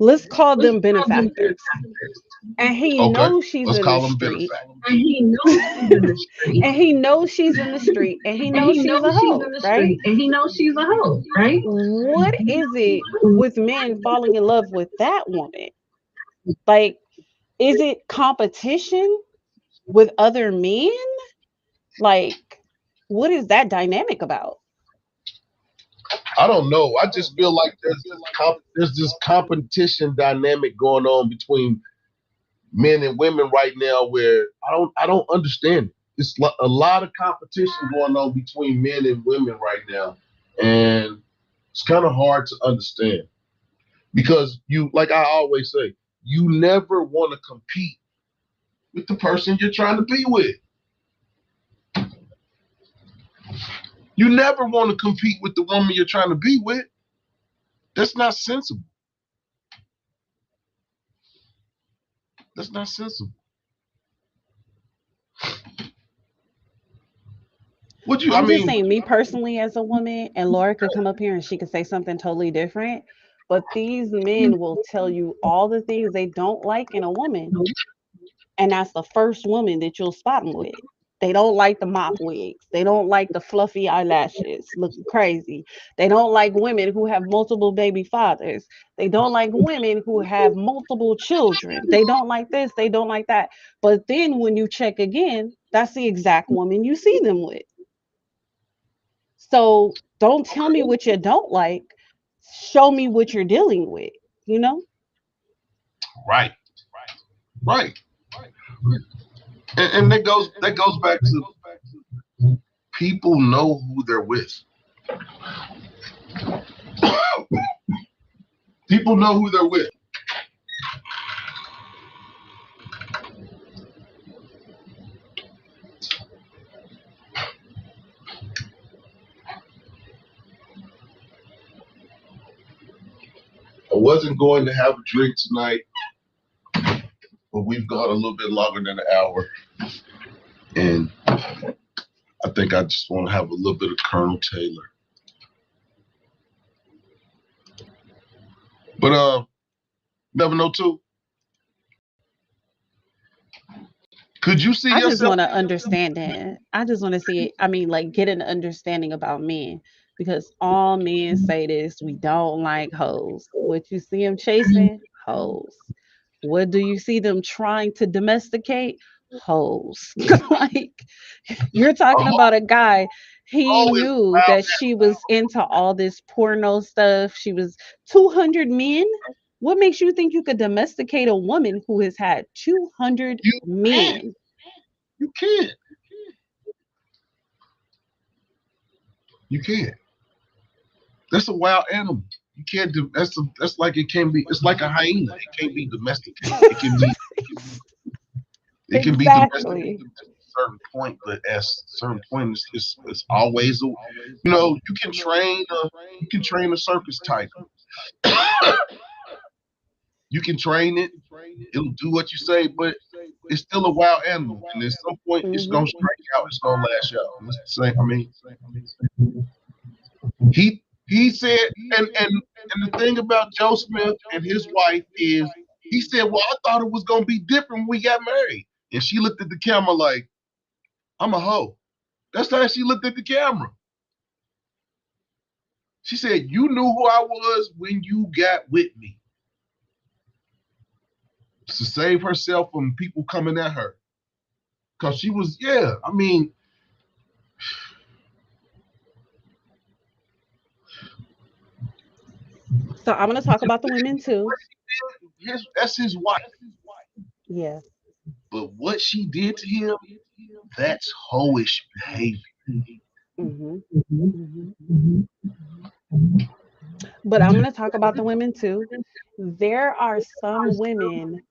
let's call them benefactors. And he knows she's in the street. And he knows she's in the street. And he knows she's a hoe, right? And he knows she's a hoe, right? What is it with men falling in love with that woman? Like, is it competition with other men? Like, what is that dynamic about? I don't know. I just feel like there's this competition dynamic going on between men and women right now where I don't understand it. It's a lot of competition going on between men and women right now, and it's kind of hard to understand because like I always say, you never want to compete with the person you're trying to be with. You never want to compete with the woman you're trying to be with. That's not sensible. That's not sensible. I'm just saying, me personally as a woman, and Laura could come up here and she could say something totally different, but these men will tell you all the things they don't like in a woman, and that's the first woman that you'll spot them with. They don't like the mop wigs. They don't like the fluffy eyelashes looking crazy. They don't like women who have multiple baby fathers. They don't like women who have multiple children. They don't like this. They don't like that. But then when you check again, that's the exact woman you see them with. So don't tell me what you don't like. show me what you're dealing with, you know? Right, right. And that goes back to people know who they're with. People know who they're with. I wasn't going to have a drink tonight, but we've gone a little bit longer than an hour. And I think I just want to have a little bit of Colonel Taylor. But never know too. Could you see I just yourself? want to understand it. I just want to see, I mean, like, get an understanding about men, because all men say this: we don't like hoes. What you see them chasing? Hoes. What do you see them trying to domesticate? Hoes. Like, you're A talking about a guy, he hoe is knew wild. that she was into all this porno stuff. She was 200 men. What makes you think you could domesticate a woman who has had 200 You can't. men? You can't. You can't. That's a wild animal. You can't do. That's like it can be. It's like a hyena. It can't be domesticated. It can be. It can be domesticated Exactly. at a certain point, but at a certain point, it's always a. You know, you can train a circus tiger. You can train it. It'll do what you say, but it's still a wild animal, and at some point, it's Hmm. gonna strike out. It's gonna lash out. And it's the same. I mean, he said, and the thing about Joe Smith and his wife is, he said, "Well, I thought it was gonna be different when we got married." And she looked at the camera like, "I'm a hoe." That's how she looked at the camera. She said, "You knew who I was when you got with me." To save herself from people coming at her. Because she was, yeah, I mean, So I'm going to talk about the women too. that's his wife. Yeah. But what she did to him, that's hoish behavior. Hmm. Hmm. But I'm going to talk about the women too. There are some women,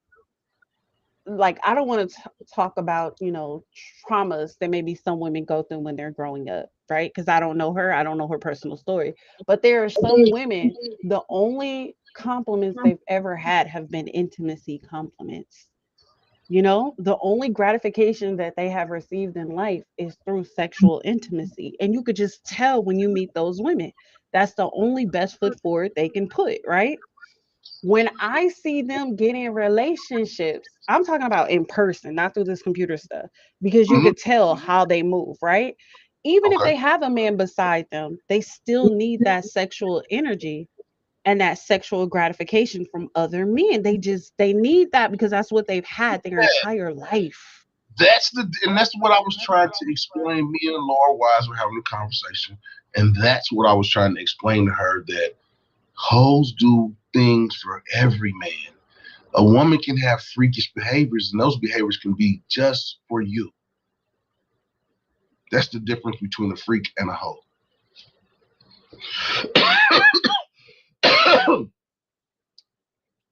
like, I don't want to talk about, traumas that maybe some women go through when they're growing up, right? Because I don't know her. I don't know her personal story. But there are some women, the only compliments they've ever had have been intimacy compliments. The only gratification that they have received in life is through sexual intimacy. And you could just tell when you meet those women. That's the only best foot forward they can put, right? When I see them get in relationships, I'm talking about in person, not through this computer stuff, because you Mhm. could tell how they move, right? Even if Okay. they have a man beside them, they still need that sexual energy and that sexual gratification from other men. They need that because that's what they've had their entire life. And that's what I was trying to explain. Me and Laura Wise were having a conversation, and that's what I was trying to explain to her, that hoes do things for every man. A woman can have freakish behaviors, and those behaviors can be just for you. That's the difference between a freak and a hoe.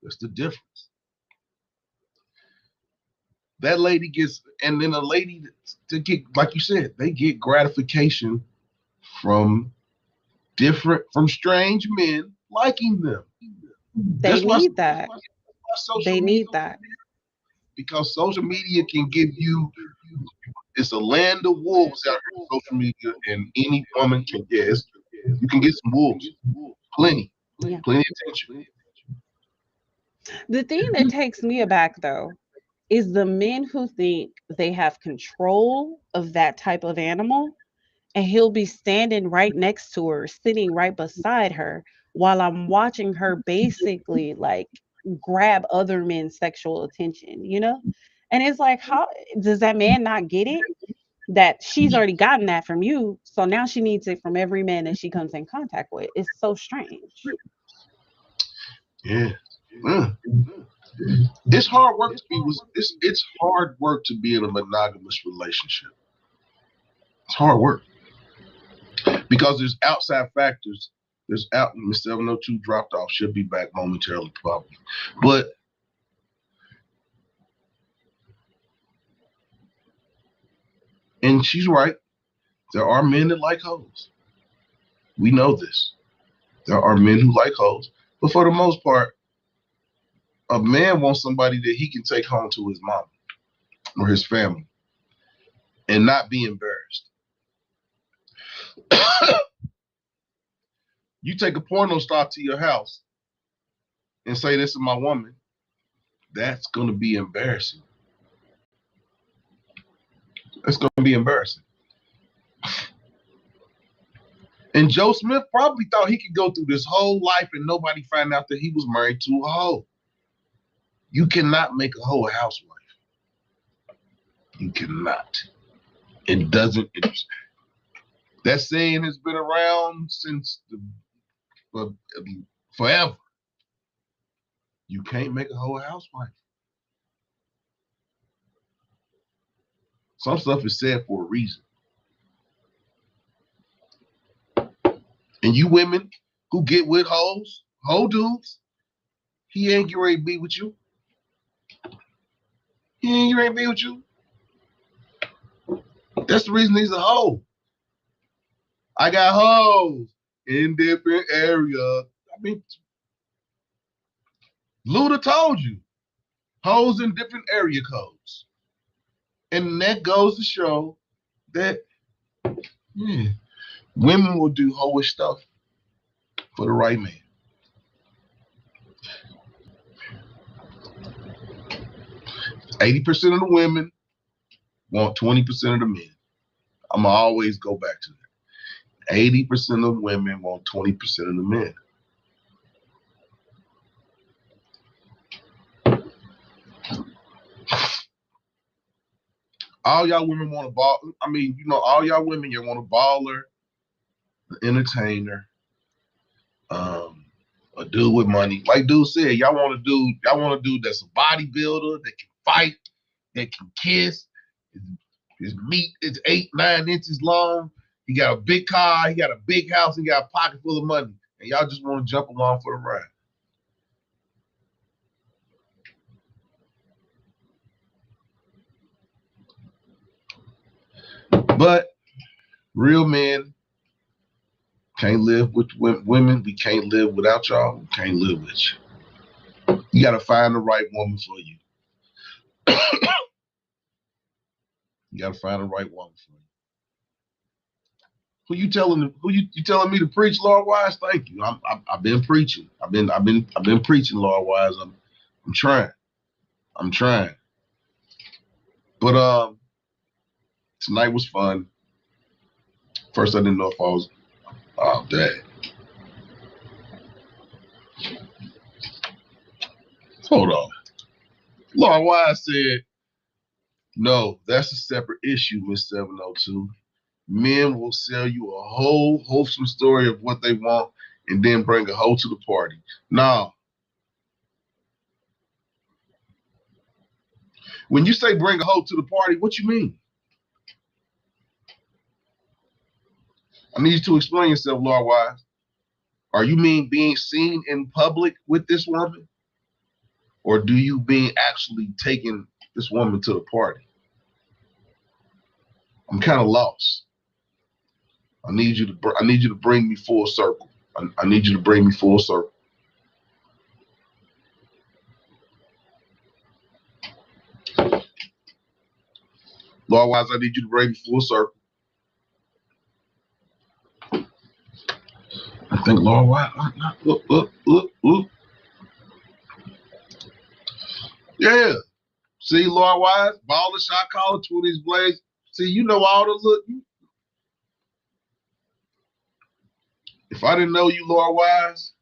That's the difference. That lady gets, and then a lady to get, like you said, they get gratification from from strange men liking them. They That's why need that. social They media, need that. because social media can give you, it's a land of wolves out here on social media, and any woman can guess. You can get some wolves, plenty, Yeah. plenty of attention. The thing that takes me aback though is the men who think they have control of that type of animal, and he'll be standing right next to her, sitting right beside her, while I'm watching her basically like grab other men's sexual attention, you know? And it's like, how does that man not get it? that she's already gotten that from you, so now she needs it from every man that she comes in contact with. It's so strange. Yeah. Mm. It's hard work to be it's hard work to be in a monogamous relationship. It's hard work. Because there's outside factors. Miss 702 dropped off. She'll be back momentarily, probably. But and she's right. There are men that like hoes. We know this. There are men who like hoes. But for the most part, a man wants somebody that he can take home to his mom or his family and not be embarrassed. You take a porno star to your house and say, this is my woman, that's going to be embarrassing. That's going to be embarrassing. And Joe Smith probably thought he could go through this whole life and nobody find out that he was married to a hoe. You cannot make a hoe a housewife. You cannot. It doesn't. That saying has been around since forever. You can't make a hoe a housewife. Some stuff is said for a reason. And you women who get with hoes, hoe dudes, he ain't ready to be with you. He ain't ready to be with you. That's the reason he's a hoe. I got hoes in different areas. I mean, Luda told you, hoes in different area codes. And that goes to show that women will do hoish stuff for the right man. %80 of the women want 20% of the men. I'm going to always go back to that. 80% of women want 20% of the men. All y'all women want a ball. I mean, all y'all women, you want a baller, an entertainer, a dude with money. Like dude said, y'all want a dude that's a bodybuilder, that can fight, that can kiss. His meat is 8-9 inches long. He got a big car, he got a big house, he got a pocket full of money. And y'all just want to jump along for the ride. But real men can't live with women. We can't live without y'all. We can't live with you. You got to find the right woman for you. You got to find the right woman for you. Who you telling me to preach, Lord Wise? Thank you. I've been preaching. I've been preaching, Lord Wise. I'm trying. But tonight was fun. First, I didn't know if I was. Oh, dang. Hold on. Lord Wise said, no, that's a separate issue, Miss 702. Men will sell you a whole wholesome story of what they want and then bring a hoe to the party. Now, when you say bring a hoe to the party, what you mean? I need you to explain yourself, Lord Wise. Are you mean being seen in public with this woman? Or do you mean actually taking this woman to the party? I'm kind of lost. I need you to bring me full circle. I need you to bring me full circle. Lord Wise, I need you to bring me full circle. I think Lord Wise. Yeah. See, Lord Wise, baller, shot caller, 20s Blaze. See, you know all the look. If I didn't know you, Lord Wise,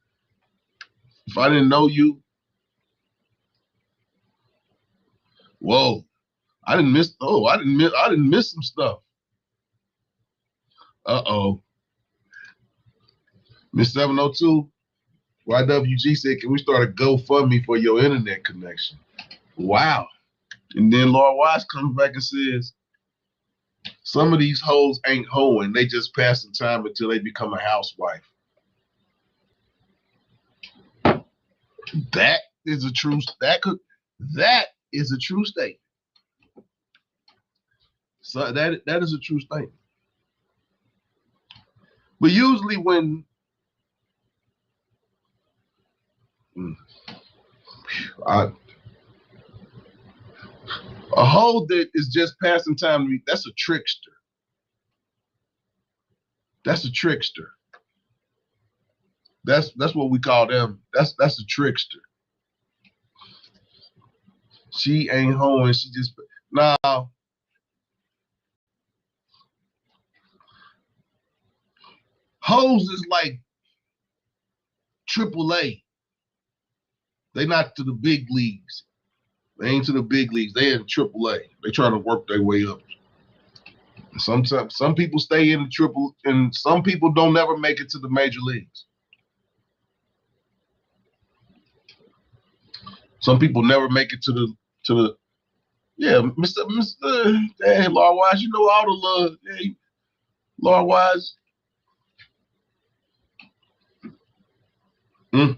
if I didn't know you, whoa, I didn't miss some stuff. Uh-oh. Miss 702, YWG said, can we start a GoFundMe for your internet connection? Wow. And then Laura Wise comes back and says, some of these hoes ain't hoeing. They just passing time until they become a housewife. That is a true statement. So that is a true statement. But usually when a hoe that is just passing time to me, that's a trickster. That's a trickster. That's what we call them. That's a trickster. She ain't hoeing. She just now. Hoes is like AAA. They not to the big leagues. They ain't to the big leagues. They in AAA. They trying to work their way up. Sometimes some people stay in the triple, and some people don't never make it to the major leagues. Some people never make it to the yeah, Mr. Hey, Laura Wise, you know all the love. Hey, Laura Wise. I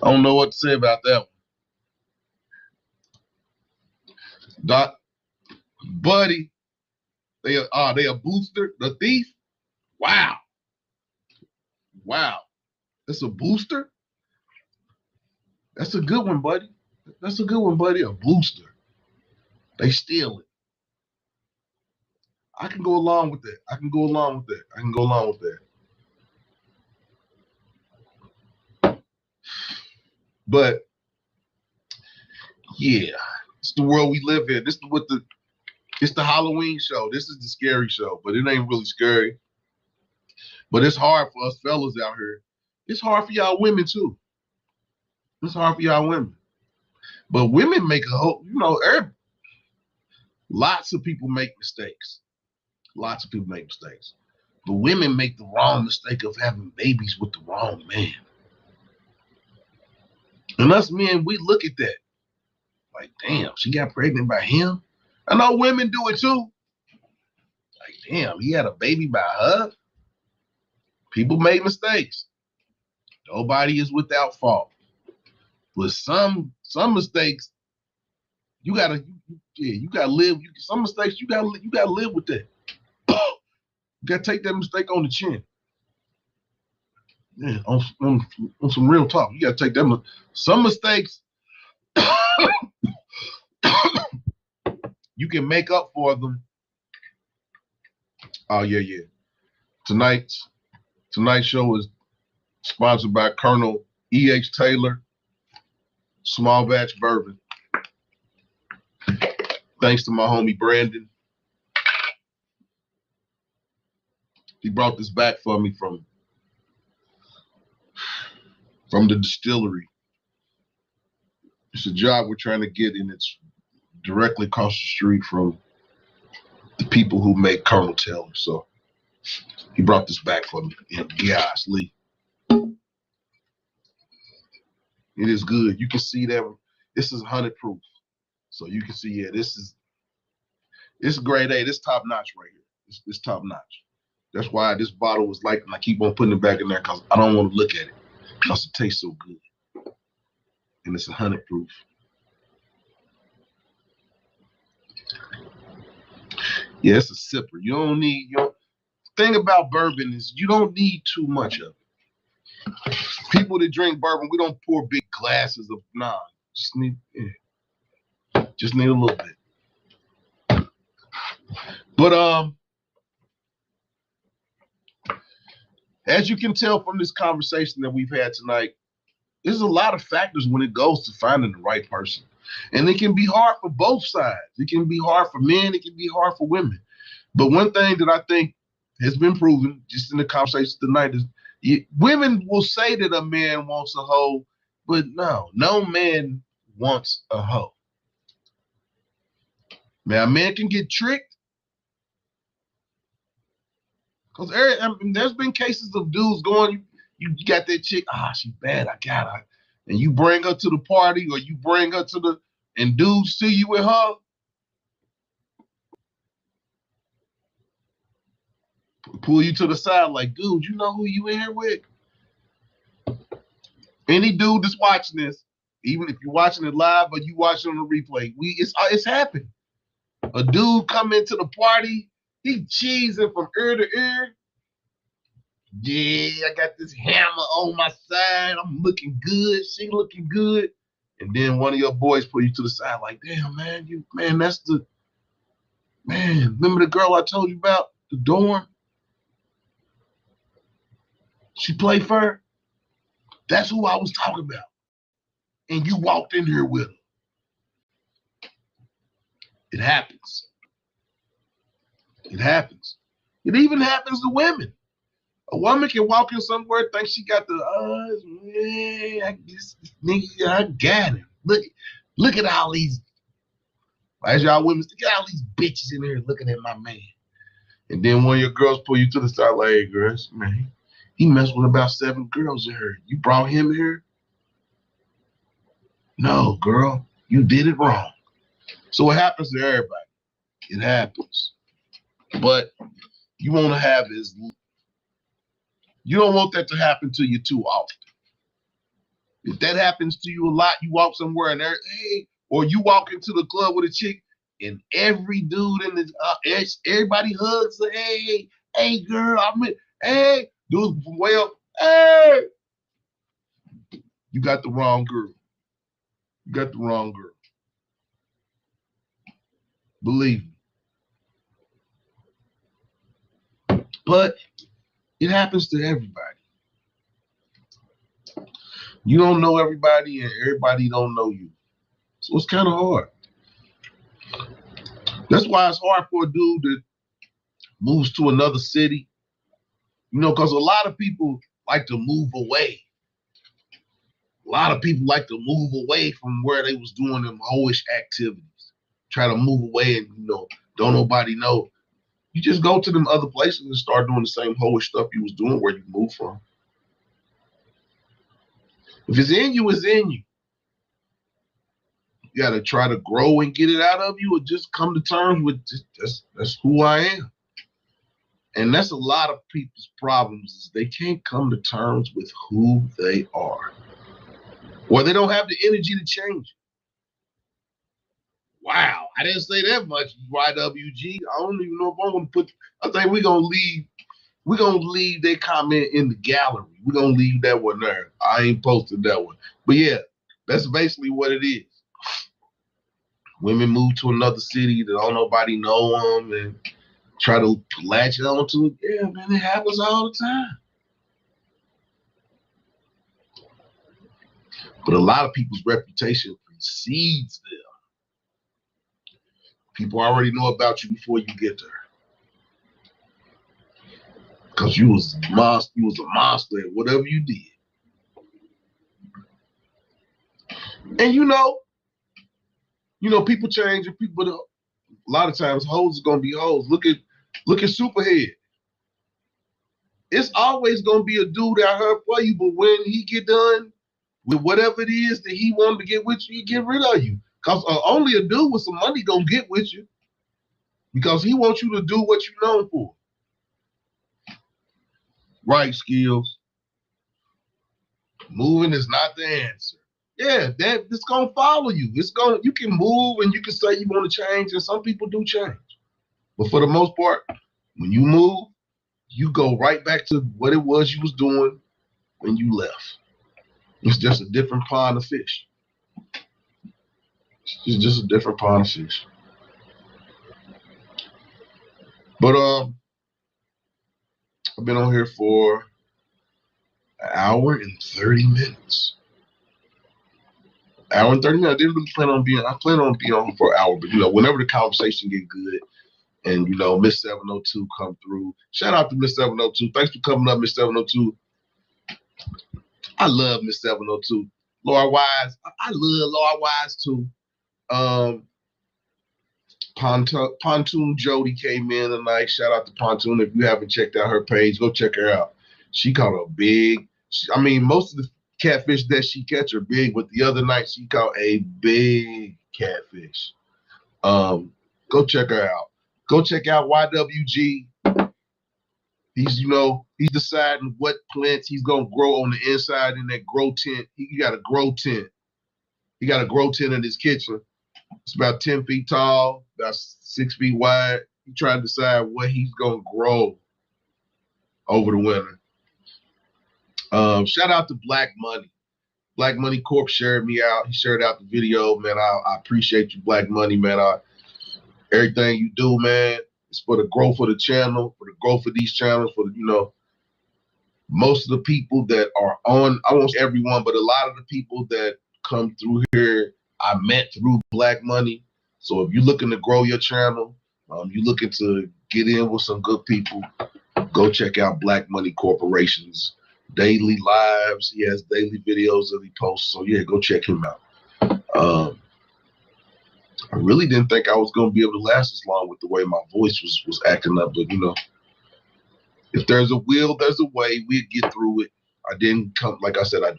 don't know what to say about that one. Doc, buddy, they a booster, the thief? Wow. That's a booster? That's a good one, buddy. That's a good one, buddy. A booster. They steal it. I can go along with that. But yeah, it's the world we live in. It's the Halloween show. This is the scary show, but it ain't really scary. But it's hard for us fellas out here. It's hard for y'all women too. But women make a whole, lots of people make mistakes. But women make the wrong mistake of having babies with the wrong man. And us men, we look at that like, damn, she got pregnant by him. I know women do it too. Like, damn, he had a baby by her. People make mistakes. Nobody is without fault. But some mistakes, you gotta live. Some mistakes you gotta live with that. You gotta take that mistake on the chin. Yeah, on some real talk, you gotta take them. Some mistakes you can make up for them. Oh yeah. Tonight's show is sponsored by Colonel E.H. Taylor, Small Batch Bourbon. Thanks to my homie Brandon. He brought this back for me from the distillery. It's a job we're trying to get, and it's directly across the street from the people who make Colonel Taylor. So he brought this back for me. And yes, Lee. It is good. You can see that this is 100 proof. So you can see, yeah, this is grade A. This top notch right here. This top notch. That's why this bottle was like, and I keep on putting it back in there because I don't want to look at it because it tastes so good. And it's 100 proof. Yeah, it's a sipper. Thing about bourbon is you don't need too much of it. People that drink bourbon, we don't pour big glasses of, just need a little bit. But as you can tell from this conversation that we've had tonight, there's a lot of factors when it goes to finding the right person. And it can be hard for both sides. It can be hard for men, it can be hard for women. But one thing that I think has been proven just in the conversation tonight is women will say that a man wants a hoe, but no man wants a hoe. Man, a man can get tricked. Because there's been cases of dudes going, you got that chick, she bad, I got her. And you bring her to the party or you bring her to the, and dudes see you with her. Pull you to the side like, dude, you know who you in here with? Any dude that's watching this, even if you're watching it live or you watching on the replay, it's happened. A dude come into the party, he cheesing from ear to ear. Yeah, I got this hammer on my side. I'm looking good. She looking good. And then one of your boys pull you to the side like, damn, man, that's the, man, remember the girl I told you about, the dorm? She played fair? That's who I was talking about. And you walked in here with her. It happens. It happens. It even happens to women. A woman can walk in somewhere, think she got the, I guess this nigga, I got him. Look at all these, as y'all women, look at all these bitches in there looking at my man. And then one of your girls pull you to the side like, hey, girls, man, he messed with about 7 girls in here. You brought him here? No, girl, you did it wrong. So it happens to everybody. It happens. But you want to have is, you don't want that to happen to you too often. If that happens to you a lot, you walk somewhere and hey, or you walk into the club with a chick and every dude in the, everybody hugs her, hey, girl, hey, dude, well, hey. You got the wrong girl. You got the wrong girl. Believe me. But it happens to everybody. You don't know everybody and everybody don't know you. So it's kind of hard. That's why it's hard for a dude that moves to another city. You know, because a lot of people like to move away. A lot of people like to move away from where they was doing them hoish activities. Try to move away and, you know, don't nobody know. You just go to them other places and start doing the same hoish stuff you was doing where you moved from. If it's in you, it's in you. You got to try to grow and get it out of you or just come to terms with that's who I am. And that's a lot of people's problems is they can't come to terms with who they are. Or they don't have the energy to change. Wow, I didn't say that much, YWG. I don't even know if I'm gonna put, I think we're gonna leave that comment in the gallery. We're gonna leave that one there. I ain't posted that one. But yeah, that's basically what it is. Women move to another city that don't nobody know them and try to latch on to it. Yeah, man, it happens all the time. But a lot of people's reputation precedes them. People already know about you before you get there. Because you was a monster at whatever you did. And you know, people change and people, a lot of times hoes is gonna be hoes. Look at Superhead. It's always gonna be a dude out here for you, but when he get done with whatever it is that he wanted to get with you, he get rid of you. Because only a dude with some money gonna get with you. Because he wants you to do what you're known for. Right skills. Moving is not the answer. Yeah, it's gonna follow you. You can move and you can say you want to change, and some people do change. But for the most part, when you move, you go right back to what it was you was doing when you left. It's just a different pond of fish. It's just a different pond of fish. But I've been on here for an hour and 30 minutes. Hour and 30 minutes. I didn't really plan on being on for an hour, but whenever the conversation get good and Miss 702 come through. Shout out to Miss 702. Thanks for coming up, Miss 702. I love Miss 702. Laura Wise. I love Laura Wise too. Pontoon Jody came in tonight. Shout out to Pontoon. If you haven't checked out her page, go check her out. She caught a big, I mean, most of the catfish that she catch are big, but the other night she caught a big catfish. Go check her out. Go check out YWG. He's deciding what plants he's gonna grow on the inside in that grow tent. He got a grow tent. He got a grow tent in his kitchen. It's about 10 feet tall, about 6 feet wide. He trying to decide what he's gonna grow over the winter. Shout out to Black Money. Black Money Corp shared me out. He shared out the video, man. I appreciate you, Black Money, man. Everything you do, man, is for the growth of the channel, for the growth of these channels, for most of the people that are on, I won't say everyone, but a lot of the people that come through here, I met through Black Money. So if you're looking to grow your channel, you're looking to get in with some good people, go check out Black Money Corporation's daily lives. He has daily videos that he posts. So yeah, go check him out. I really didn't think I was going to be able to last as long with the way my voice was acting up. But, if there's a will, there's a way. We'd get through it. I didn't come, like I said, I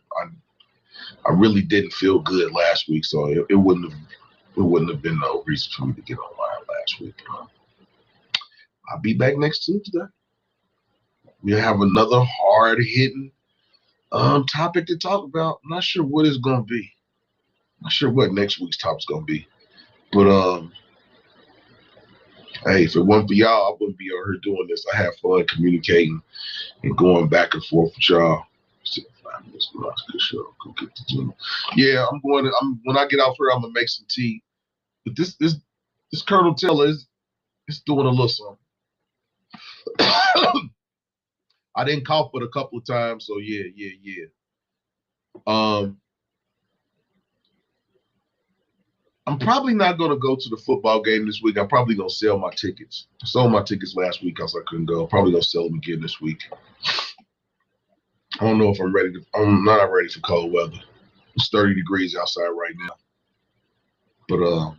really didn't feel good last week. So it wouldn't have been no reason for me to get online last week. I'll be back next Tuesday. We'll have another hard-hitting topic to talk about. I'm not sure what it's going to be. Not sure what next week's topic's going to be. But hey, if it wasn't for y'all, I wouldn't be out here doing this. I have fun communicating and going back and forth with y'all. Good show. Go get the gym. Yeah, when I get out here, I'm gonna make some tea. But this Colonel Taylor is doing a little something. I didn't cough but a couple of times, so yeah. I'm probably not going to go to the football game this week. I'm probably going to sell my tickets. I sold my tickets last week because I couldn't go. Probably going to sell them again this week. I don't know if I'm ready. I'm not ready for cold weather. It's 30 degrees outside right now. But,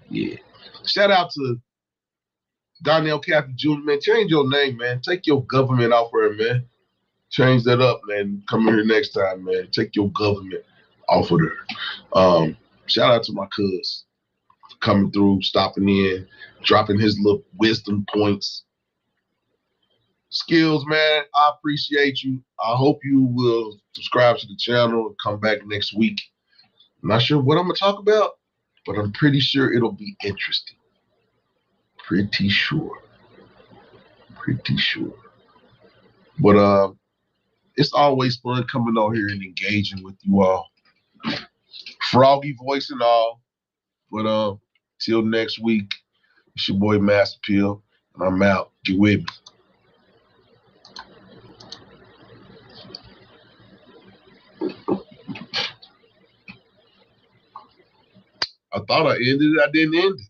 yeah. Shout out to Donnell Cathy Jr., man. Change your name, man. Take your government off her, man. Change that up, man. Come here next time, man. Take your government off of her. Shout out to my cuz coming through, stopping in, dropping his little wisdom points. Skills, man, I appreciate you. I hope you will subscribe to the channel and come back next week. I'm not sure what I'm going to talk about, but I'm pretty sure it'll be interesting. Pretty sure. But it's always fun coming on here and engaging with you all. Froggy voice and all. But till next week, it's your boy MAAS Appeal, and I'm out. Get with me. I thought I ended it. I didn't end it.